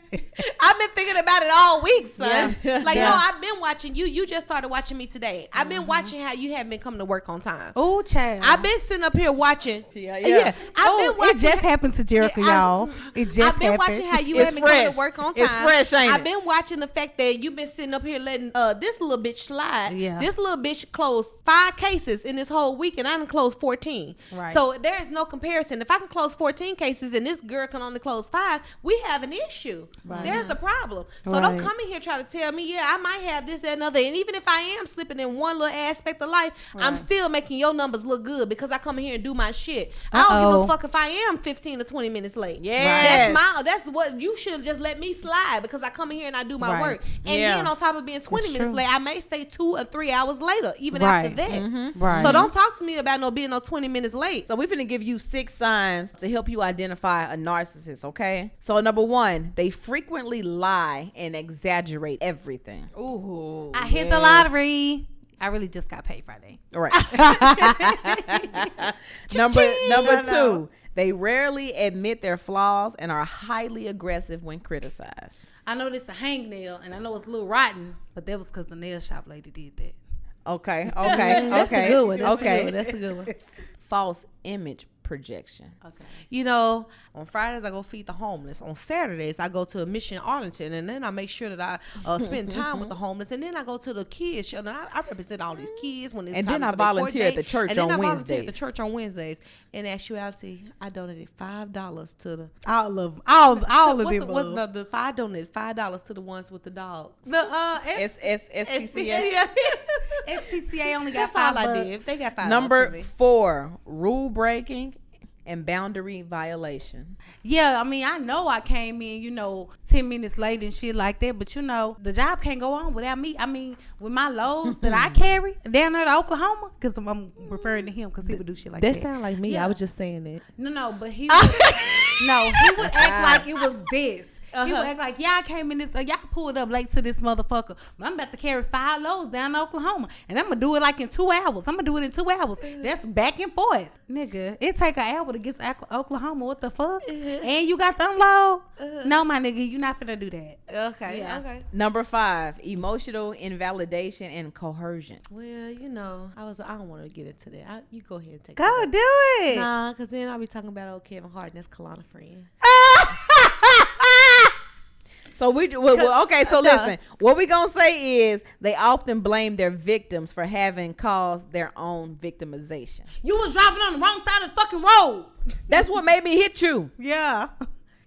[SPEAKER 4] I've been thinking about it all week, son.
[SPEAKER 2] Yeah.
[SPEAKER 4] Like,
[SPEAKER 2] Yeah.
[SPEAKER 4] no, I've been watching you. You just started watching me today. I've been watching how you haven't been coming to work on time.
[SPEAKER 1] Oh, child.
[SPEAKER 4] I've been sitting up here watching.
[SPEAKER 2] Yeah.
[SPEAKER 4] I've been watching.
[SPEAKER 1] It just happened to Jherica, y'all. It just
[SPEAKER 4] I've been
[SPEAKER 1] happened.
[SPEAKER 4] watching how you
[SPEAKER 2] It's
[SPEAKER 4] haven't come
[SPEAKER 2] fresh.
[SPEAKER 4] to work on time.
[SPEAKER 2] It's fresh, ain't
[SPEAKER 4] I've
[SPEAKER 2] it?
[SPEAKER 4] been watching the fact that you've been sitting up here letting this little bitch slide.
[SPEAKER 1] Yeah.
[SPEAKER 4] This little bitch closed 5 cases in this whole week, and I done closed 14.
[SPEAKER 1] Right.
[SPEAKER 4] So there is no comparison. If I can close 14 cases and this girl can only close 5, we have an issue.
[SPEAKER 1] Right.
[SPEAKER 4] There's a problem. So
[SPEAKER 1] Right.
[SPEAKER 4] don't come in here try to tell me, yeah, I might have this, that, and other. And even if I am slipping in one little aspect of life, I'm still making your numbers look good because I come in here and do my shit. I don't give
[SPEAKER 1] Uh-oh.
[SPEAKER 4] a fuck if I am 15 or 20 minutes late.
[SPEAKER 2] Yes.
[SPEAKER 4] That's what you should just let me slide because I come in here and I do my
[SPEAKER 1] Right.
[SPEAKER 4] work. And
[SPEAKER 2] Yeah.
[SPEAKER 4] then on top of being 20
[SPEAKER 1] That's
[SPEAKER 4] minutes
[SPEAKER 1] true.
[SPEAKER 4] late, I may stay 2 or 3 hours later, even
[SPEAKER 1] Right.
[SPEAKER 4] after that.
[SPEAKER 1] Right.
[SPEAKER 4] So don't talk to me about being 20 minutes late.
[SPEAKER 2] So we're finna give you 6 signs to help you identify a narcissist, okay? So number 1, they frequently lie and exaggerate everything.
[SPEAKER 4] Ooh.
[SPEAKER 1] I hit the lottery. I really just got paid Friday.
[SPEAKER 2] All right. Number 2, they rarely admit their flaws and are highly aggressive when criticized.
[SPEAKER 1] I know this a hangnail, and I know it's a little rotten, but that was because the nail shop lady did that.
[SPEAKER 2] Okay.
[SPEAKER 4] That's a good one. That's
[SPEAKER 2] okay.
[SPEAKER 4] a good one. That's a good one.
[SPEAKER 2] False image projection.
[SPEAKER 1] Okay.
[SPEAKER 4] You know, on Fridays I go feed the homeless. On Saturdays I go to a Mission Arlington, and then I make sure that I spend time with the homeless. And then I go to the kids shelter. I represent all these kids when it's
[SPEAKER 2] And
[SPEAKER 4] time
[SPEAKER 2] then I
[SPEAKER 4] for their court
[SPEAKER 2] volunteer at
[SPEAKER 4] date.
[SPEAKER 2] the church
[SPEAKER 4] and then
[SPEAKER 2] on
[SPEAKER 4] I volunteer
[SPEAKER 2] Wednesdays.
[SPEAKER 4] at the church on Wednesdays. In actuality, I donated $5 to the
[SPEAKER 1] All of
[SPEAKER 4] what's
[SPEAKER 1] them.
[SPEAKER 4] I donated $5 to the ones with the dog.
[SPEAKER 1] The
[SPEAKER 2] SPCA.
[SPEAKER 4] Yeah.
[SPEAKER 1] SPCA only got
[SPEAKER 4] That's all
[SPEAKER 1] $5.
[SPEAKER 4] I did. They got $5
[SPEAKER 2] Number
[SPEAKER 4] for me.
[SPEAKER 2] 4, rule breaking and boundary violation.
[SPEAKER 1] Yeah, I mean, I know I came in, 10 minutes late and shit like that, but the job can't go on without me. I mean, with my loads that I carry down there to Oklahoma, because I'm referring to him because he would do shit like that.
[SPEAKER 4] That sound like me.
[SPEAKER 1] Yeah.
[SPEAKER 4] I was just saying that.
[SPEAKER 1] No, but he would, he would act like it was this. He would act like, yeah, I came in this, y'all pulled up late to this motherfucker. But I'm about to carry 5 loads down to Oklahoma. And I'm going to do it like in 2 hours. I'm going to do it in 2 hours. That's back and forth. Nigga, it take an hour to get to Oklahoma. What the fuck? And you got to unload? No, my nigga, you're not finna do that.
[SPEAKER 4] Okay.
[SPEAKER 1] Yeah.
[SPEAKER 4] Okay.
[SPEAKER 2] Number 5, emotional invalidation and coercion.
[SPEAKER 4] Well, I don't want to get into that. You go ahead and take
[SPEAKER 1] Go
[SPEAKER 4] it.
[SPEAKER 1] do it.
[SPEAKER 4] Nah, because then I'll be talking about old Kevin Hart and that's KeLanna friend.
[SPEAKER 2] So okay. So listen, what we gonna say is they often blame their victims for having caused their own victimization.
[SPEAKER 1] You was driving on the wrong side of the fucking road.
[SPEAKER 2] That's what made me hit you.
[SPEAKER 1] Yeah.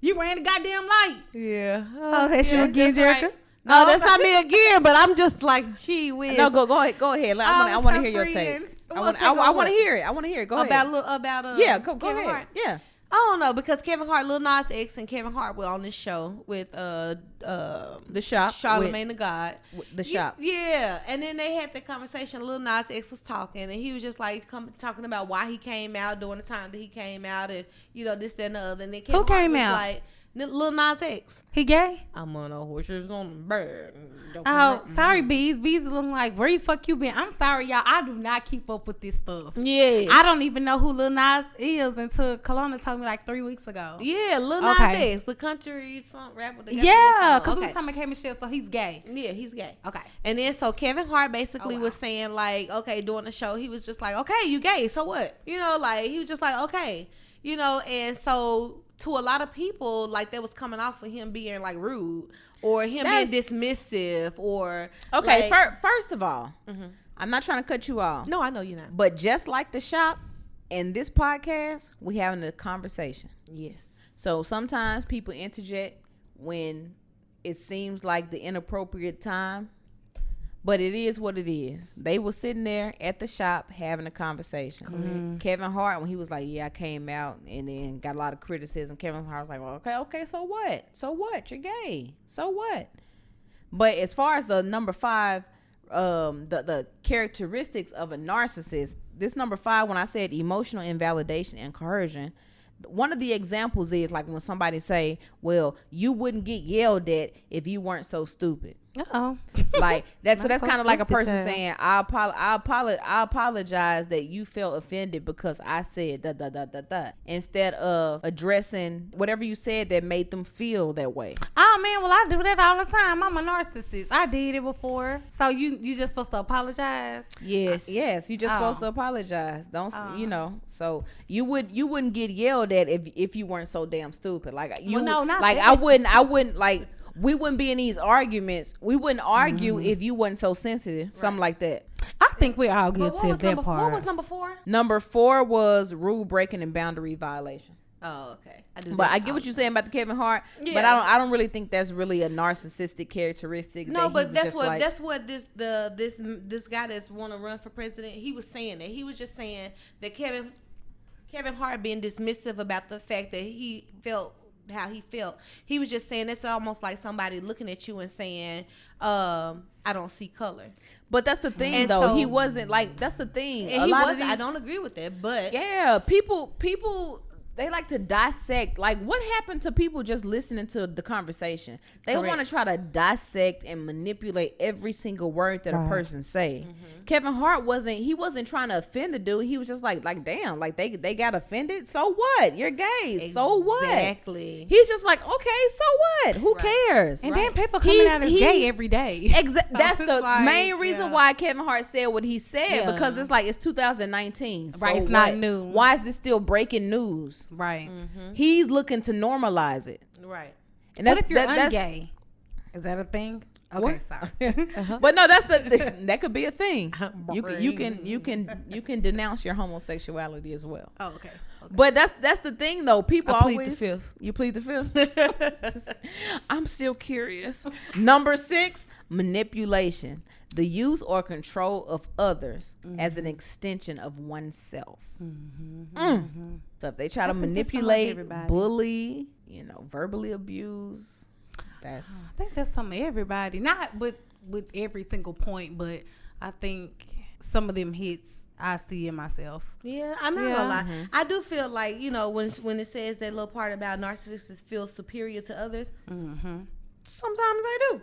[SPEAKER 1] You ran the goddamn light.
[SPEAKER 4] Yeah.
[SPEAKER 1] Oh, that's you again,
[SPEAKER 4] that's
[SPEAKER 1] Jherica?
[SPEAKER 4] right. No, that's not me again, but I'm just like, gee whiz.
[SPEAKER 2] No, go ahead. I want to hear your
[SPEAKER 1] friend.
[SPEAKER 2] take. I want to hear it. I want to hear it. Go ahead.
[SPEAKER 4] About
[SPEAKER 2] Yeah, go
[SPEAKER 4] Kevin
[SPEAKER 2] ahead.
[SPEAKER 4] Hart.
[SPEAKER 2] Yeah.
[SPEAKER 4] I don't know, because Kevin Hart, Lil Nas X, and Kevin Hart were on this show with
[SPEAKER 2] The Shop,
[SPEAKER 4] Charlamagne the God.
[SPEAKER 2] The Shop.
[SPEAKER 4] Yeah, and then they had the conversation. Lil Nas X was talking, and he was just like talking about why he came out during the time that he came out, and this, that, and the other. And then Kevin
[SPEAKER 1] Who came
[SPEAKER 4] Hart was
[SPEAKER 1] out?
[SPEAKER 4] like, Lil Nas X.
[SPEAKER 1] He gay?
[SPEAKER 4] I'm on a horses on the bird.
[SPEAKER 1] Oh, sorry, Bees. Bees looking like, where the fuck you been? I'm sorry, y'all. I do not keep up with this stuff.
[SPEAKER 4] Yeah.
[SPEAKER 1] I don't even know who Lil Nas is until KeLanna told me like 3 weeks ago.
[SPEAKER 4] Yeah, Lil Nas X, the country song rapper.
[SPEAKER 1] Yeah, because we was talking about K Michelle, so he's gay.
[SPEAKER 4] Yeah, he's gay.
[SPEAKER 1] Okay.
[SPEAKER 4] And then so Kevin Hart basically was saying like, okay, during the show, he was just like, okay, you gay, so what? Like he was just like, okay, and so to a lot of people, like that was coming off of him being like rude or him being dismissive or
[SPEAKER 2] okay. First of all, I'm not trying to cut you off.
[SPEAKER 4] No, I know you're not.
[SPEAKER 2] But just like The Shop and this podcast, we having a conversation.
[SPEAKER 4] Yes.
[SPEAKER 2] So sometimes people interject when it seems like the inappropriate time. But it is what it is. They were sitting there at the shop having a conversation. Mm-hmm. Kevin Hart, when he was like, yeah, I came out and then got a lot of criticism. Kevin Hart was like, well, okay, so what? So what? You're gay. So what? But as far as the number 5, the characteristics of a narcissist, this number 5, when I said emotional invalidation and coercion, one of the examples is like when somebody say, well, you wouldn't get yelled at if you weren't so stupid.
[SPEAKER 1] Uh-oh.
[SPEAKER 2] Like that's so that's
[SPEAKER 1] so
[SPEAKER 2] kind of like a person
[SPEAKER 1] stupid,
[SPEAKER 2] saying, I apologize that you felt offended because I said da instead of addressing whatever you said that made them feel that way.
[SPEAKER 1] Oh man, well I do that all the time. I'm a narcissist. I did it before. So you just supposed to apologize?
[SPEAKER 2] Yes, you just supposed to apologize. Don't So you wouldn't get yelled at if you weren't so damn stupid. Like
[SPEAKER 1] not
[SPEAKER 2] like
[SPEAKER 1] that.
[SPEAKER 2] I wouldn't like. We wouldn't be in these arguments. We wouldn't argue if you wasn't so sensitive. Right. Something like that.
[SPEAKER 1] I think we're all guilty of that part.
[SPEAKER 4] What was number 4?
[SPEAKER 2] Number 4 was rule breaking and boundary violation.
[SPEAKER 4] Oh, okay.
[SPEAKER 2] I get what you're saying about the Kevin Hart, but I don't really think that's really a narcissistic characteristic.
[SPEAKER 4] No, but that's what this guy that's want to run for president, he was saying that. He was just saying that Kevin Hart being dismissive about the fact that he felt how he felt. He was just saying it's almost like somebody looking at you and saying, I don't see color.
[SPEAKER 2] But that's the thing, though. So, he wasn't like, that's the thing.
[SPEAKER 4] And I don't agree with that, but
[SPEAKER 2] yeah, people they like to dissect. Like, what happened to people just listening to the conversation? They want to try to dissect and manipulate every single word that a person say. Mm-hmm. Kevin Hart wasn't trying to offend the dude. He was just like damn, like they got offended. So what? You're gay. Exactly. So what?
[SPEAKER 4] Exactly.
[SPEAKER 2] He's just like, okay, so what? Who cares?
[SPEAKER 1] And then people coming out as gay every day.
[SPEAKER 2] Exactly. So that's the main reason why Kevin Hart said what he said, because it's like it's 2019.
[SPEAKER 1] Right.
[SPEAKER 2] So
[SPEAKER 1] it's not new.
[SPEAKER 2] Why is this still breaking news?
[SPEAKER 1] Right.
[SPEAKER 2] Mm-hmm. He's looking to normalize it.
[SPEAKER 4] Right.
[SPEAKER 2] And that's,
[SPEAKER 1] what if you're ungay? Is that a thing? Okay,
[SPEAKER 2] what?
[SPEAKER 1] sorry.
[SPEAKER 2] But no, that could be a thing. You can denounce your homosexuality as well.
[SPEAKER 1] Oh, okay.
[SPEAKER 2] But that's the thing, though. People
[SPEAKER 4] I plead
[SPEAKER 2] always
[SPEAKER 4] the fifth.
[SPEAKER 2] You plead the fifth. I'm still curious. Number 6, manipulation. The use or control of others as an extension of oneself. So if they try to manipulate, bully, verbally abuse,
[SPEAKER 1] I think that's some of everybody. Not with every single point, but I think some of them hits I see in myself.
[SPEAKER 4] Yeah, I'm not gonna lie. Mm-hmm. I do feel like, when it says that little part about narcissists feel superior to others, sometimes I do.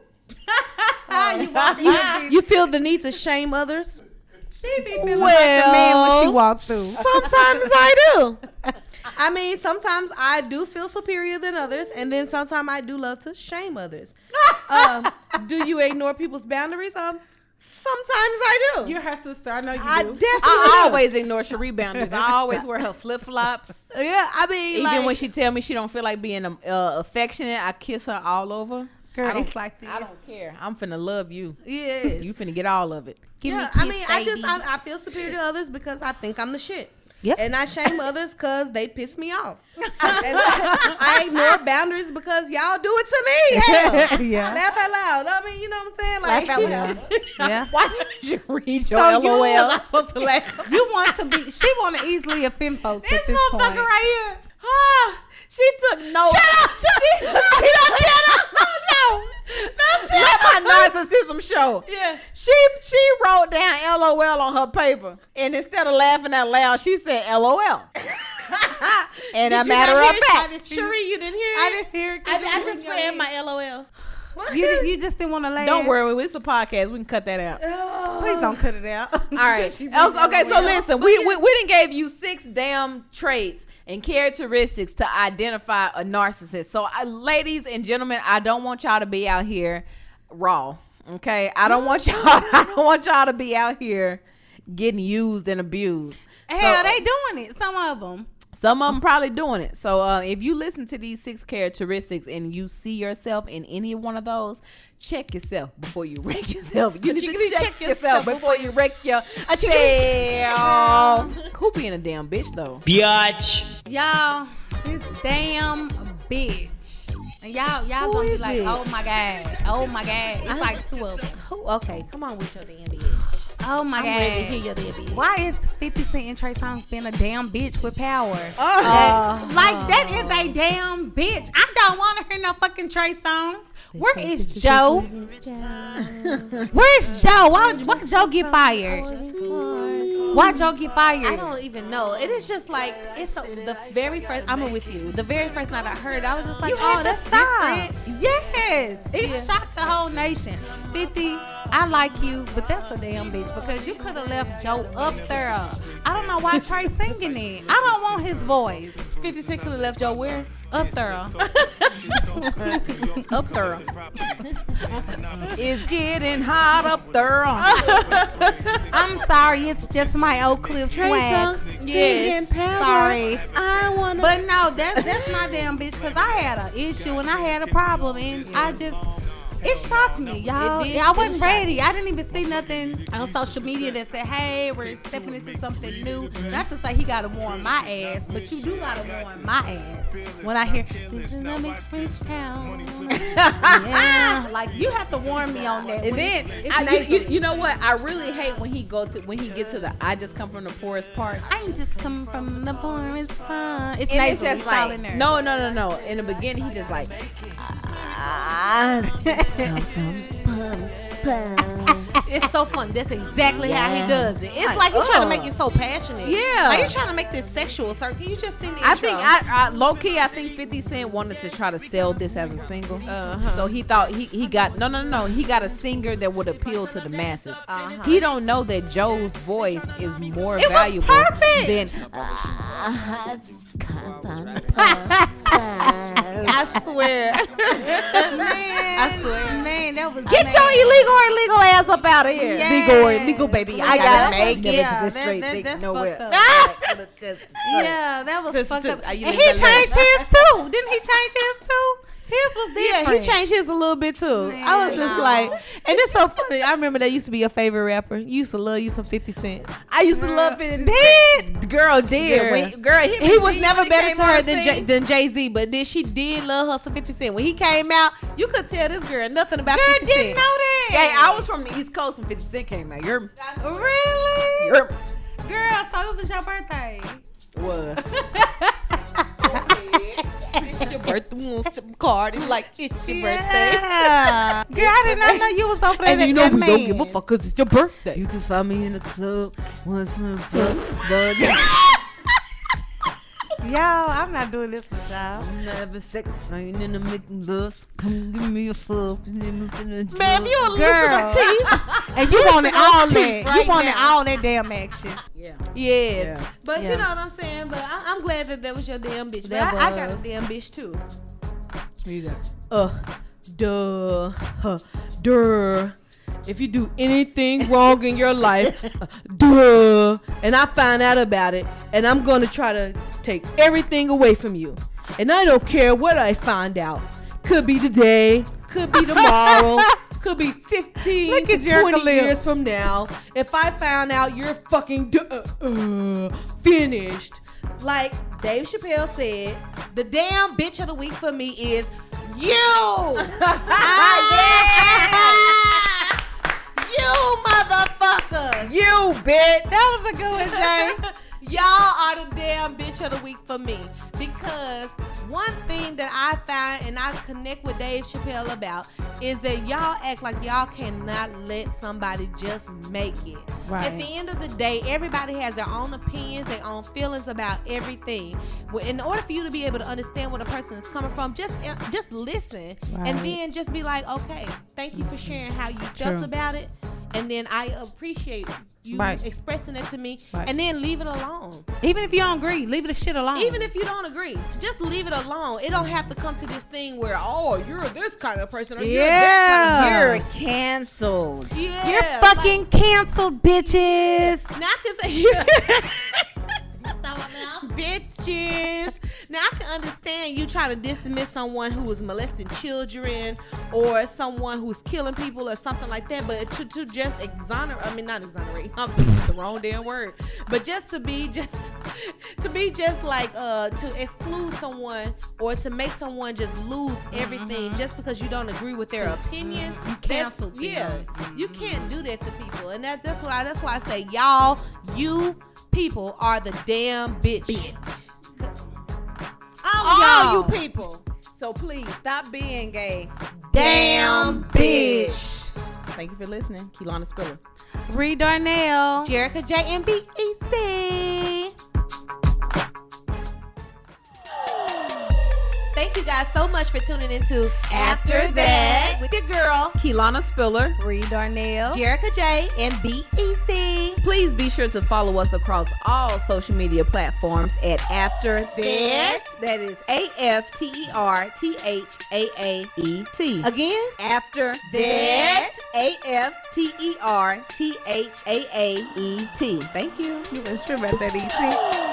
[SPEAKER 4] You feel the need to shame others?
[SPEAKER 1] She be feeling like the man when she walks through.
[SPEAKER 4] Sometimes I do. I mean, sometimes I do feel superior than others, and then sometimes I do love to shame others. Do you ignore people's boundaries? Sometimes I do.
[SPEAKER 1] You're her sister. I know you do.
[SPEAKER 4] I definitely
[SPEAKER 2] I always ignore Cherie boundaries. I always wear her flip-flops.
[SPEAKER 4] Yeah, I mean,
[SPEAKER 2] even when she tell me she don't feel like being affectionate, I kiss her all over.
[SPEAKER 1] Girl, it's like this.
[SPEAKER 2] I don't care. I'm finna love you.
[SPEAKER 4] Yeah.
[SPEAKER 2] You finna get all of it.
[SPEAKER 1] Give me a kiss,
[SPEAKER 4] I feel superior to others because I think I'm the shit.
[SPEAKER 1] Yeah.
[SPEAKER 4] And I shame others because they piss me off. And I ignore boundaries because y'all do it to me. Hell.
[SPEAKER 1] Yeah.
[SPEAKER 4] Laugh out loud. I mean, you know what I'm saying? Like,
[SPEAKER 2] laugh out loud.
[SPEAKER 1] Yeah.
[SPEAKER 2] Why did you read your
[SPEAKER 4] so
[SPEAKER 2] LOL?
[SPEAKER 4] I'm supposed to laugh.
[SPEAKER 1] You want to be, she want to easily offend folks at this point.
[SPEAKER 2] Right here. She took no. Shut up! No. Let my narcissism show.
[SPEAKER 4] Yeah.
[SPEAKER 2] She wrote down LOL on her paper, and instead of laughing out loud, she said LOL. And a matter of fact,
[SPEAKER 4] Cherie, you didn't hear it?
[SPEAKER 1] I didn't hear it.
[SPEAKER 4] I just ran my LOL.
[SPEAKER 1] You just didn't want to laugh.
[SPEAKER 2] don't worry, it's a podcast. We can cut that out.
[SPEAKER 1] Please don't cut it out.
[SPEAKER 2] All right. Okay, so listen, we done gave you 6 damn traits and characteristics to identify a narcissist. So, ladies and gentlemen, I don't want y'all to be out here raw. Okay, I don't want y'all to be out here getting used and abused.
[SPEAKER 1] Hell, they doing it. Some of them.
[SPEAKER 2] Some of them probably doing it. So if you listen to these 6 characteristics and you see yourself in any one of those, check yourself before you wreck yourself. You need to check yourself before you wreck yourself. Who being a damn bitch though?
[SPEAKER 6] Biatch.
[SPEAKER 1] Y'all, this damn bitch. And y'all gonna be like, oh my god. It's like 2 of them.
[SPEAKER 4] Okay, come on with your damn bitch.
[SPEAKER 1] Oh my
[SPEAKER 4] I'm
[SPEAKER 1] god.
[SPEAKER 4] ready to hear your damn bitch.
[SPEAKER 1] Why is 50 Cent and Trey Songz being a damn bitch with power? Like that is a damn bitch. I don't want to hear no fucking Trey Songz. Where is Joe? Where's Joe? Why Joe get fired? Why Joe get fired?
[SPEAKER 4] I don't even know. It is just like the very first. I'm with you. The very first night I heard, I was just like,
[SPEAKER 1] oh,
[SPEAKER 4] that's
[SPEAKER 1] stop.
[SPEAKER 4] different.
[SPEAKER 1] Yes, it shocked the whole nation. 50, I like you, but that's a damn bitch because you could have left Joe up there. I don't know why Trey singing it. I don't want his voice.
[SPEAKER 4] 50 Cent could have left Joe where?
[SPEAKER 1] Up there.
[SPEAKER 2] Up there. It's getting hot up there.
[SPEAKER 1] I'm sorry, it's just my Oak Cliff swag.
[SPEAKER 4] Yes.
[SPEAKER 1] Sorry.
[SPEAKER 4] I wanna.
[SPEAKER 1] But no, that's my damn bitch because I had an issue and I had a problem and it shocked me, y'all. I wasn't ready. I didn't even see nothing on social media that said, hey, we're stepping into something new. Not to say he got to warm my ass, but you do got to warm my ass. When I hear, this is a mixed switch town. Yeah, like you have to warm me on that.
[SPEAKER 2] And then, you know what? I really hate when he gets to the I just come from the poorest part.
[SPEAKER 1] I ain't just coming from the poorest part. It's
[SPEAKER 2] and
[SPEAKER 1] nasal.
[SPEAKER 2] it's just like,
[SPEAKER 1] in there.
[SPEAKER 2] no. In the beginning, he just like,
[SPEAKER 4] it's so fun. That's exactly how he does it. It's like he's trying to make it so passionate.
[SPEAKER 2] Yeah.
[SPEAKER 4] Like you're trying to make this sexual. So can you just sing the
[SPEAKER 2] I
[SPEAKER 4] intro?
[SPEAKER 2] think low key, I think 50 Cent wanted to try to sell this as a single. So he thought he got he got a singer that would appeal to the masses. He don't know that Joe's voice is more valuable than
[SPEAKER 4] I swear.
[SPEAKER 1] Man, that was
[SPEAKER 2] get your illegal ass up out of here.
[SPEAKER 1] Yes.
[SPEAKER 4] Legal baby.
[SPEAKER 2] I gotta make it
[SPEAKER 1] yeah,
[SPEAKER 2] into the straight thing.
[SPEAKER 1] that's
[SPEAKER 2] Nowhere.
[SPEAKER 1] fucked up. Yeah, that was fucked up. And he changed his too. Didn't he change his too? His was different.
[SPEAKER 4] Yeah, he changed his a little bit too.
[SPEAKER 1] Man,
[SPEAKER 4] I was just like, and it's so funny. I remember that used to be your favorite rapper. You used to love you some 50 Cent.
[SPEAKER 2] I used to love it. Girl,
[SPEAKER 4] He was never better to her than Jay-Z, but then she did love her some 50 Cent. When he came out, you could tell this girl nothing about 50 Cent.
[SPEAKER 1] Didn't know that.
[SPEAKER 2] Hey, I was from the East Coast when 50 Cent came out.
[SPEAKER 1] Really?
[SPEAKER 2] You're
[SPEAKER 1] Girl, so it was your birthday.
[SPEAKER 2] was.
[SPEAKER 4] It's your birthday. We want some card. It's like, it's your birthday.
[SPEAKER 1] Girl, I did not know you was over there.
[SPEAKER 4] And you know we don't give a fuck because it's your birthday.
[SPEAKER 2] You can find me in the club once
[SPEAKER 1] Y'all, I'm not doing this with y'all.
[SPEAKER 2] never sex, I ain't in the making love. Come give me a fuck.
[SPEAKER 4] Man, if you a
[SPEAKER 1] Girl.
[SPEAKER 4] T,
[SPEAKER 1] And you wanted all that.
[SPEAKER 4] right
[SPEAKER 1] You wanted
[SPEAKER 4] now.
[SPEAKER 1] all that damn action.
[SPEAKER 2] Yeah.
[SPEAKER 4] yes.
[SPEAKER 2] Yeah.
[SPEAKER 4] But
[SPEAKER 1] Yeah.
[SPEAKER 4] you know what I'm saying? But I'm glad that was your damn bitch. But
[SPEAKER 1] That
[SPEAKER 4] I got a
[SPEAKER 1] was.
[SPEAKER 4] damn bitch too.
[SPEAKER 2] Who you got?
[SPEAKER 4] Duh. If you do anything wrong in your life, duh. And I find out about it, and I'm gonna try to take everything away from you. And I don't care what I find out. Could be today, could be tomorrow, could be 15
[SPEAKER 1] Look
[SPEAKER 4] to
[SPEAKER 1] at Jherica
[SPEAKER 4] 20
[SPEAKER 1] lips.
[SPEAKER 4] years from now. If I found out you're fucking finished. Like Dave Chappelle said, the damn bitch of the week for me is you. You motherfuckers.
[SPEAKER 2] You bitch.
[SPEAKER 1] That was a good one, Jay.
[SPEAKER 4] Y'all are the damn bitch bitch of the week for me, because one thing that I find and I connect with Dave Chappelle about is that y'all act like y'all cannot let somebody just make it.
[SPEAKER 1] Right.
[SPEAKER 4] At the end of the day, everybody has their own opinions, their own feelings about everything. In order for you to be able to understand where the person is coming from, just listen,
[SPEAKER 1] Right.
[SPEAKER 4] and then just be like, okay, thank you for sharing how you felt about it, and then I appreciate you expressing it to me, and then leave it alone.
[SPEAKER 1] Even if you don't agree, leave the shit alone.
[SPEAKER 4] Even if you don't agree, just leave it alone. It don't have to come to this thing where, oh, you're this kind of person, or you're this kind of
[SPEAKER 6] You're canceled.
[SPEAKER 4] Yeah,
[SPEAKER 1] you're fucking canceled, bitches.
[SPEAKER 4] Now I can say, bitches. Now I can understand you trying to dismiss someone who is molesting children or someone who's killing people or something like that, but to just exonerate, I mean not exonerate, I'm the wrong damn word, but just to be like to exclude someone or to make someone just lose everything just because you don't agree with their opinion.
[SPEAKER 1] You cancel them.
[SPEAKER 4] Yeah, you can't do that to people, and that's why I say y'all, you people are the damn bitch. All you people.
[SPEAKER 2] So please stop being a
[SPEAKER 1] Damn bitch.
[SPEAKER 2] Thank you for listening. KeLanna Spiller.
[SPEAKER 1] Ree Darnell.
[SPEAKER 4] Jherica Jay and BEC. Thank you guys so much for tuning into After That with your girl
[SPEAKER 2] KeLanna Spiller.
[SPEAKER 1] Ree Darnell.
[SPEAKER 4] Jherica Jay and BEC.
[SPEAKER 2] Please be sure to follow us across all social media platforms at After That. That is AFTERTHAAET.
[SPEAKER 4] Again,
[SPEAKER 2] After That. AFTERTHAAET. Thank you.
[SPEAKER 1] You was sure about that, E.T.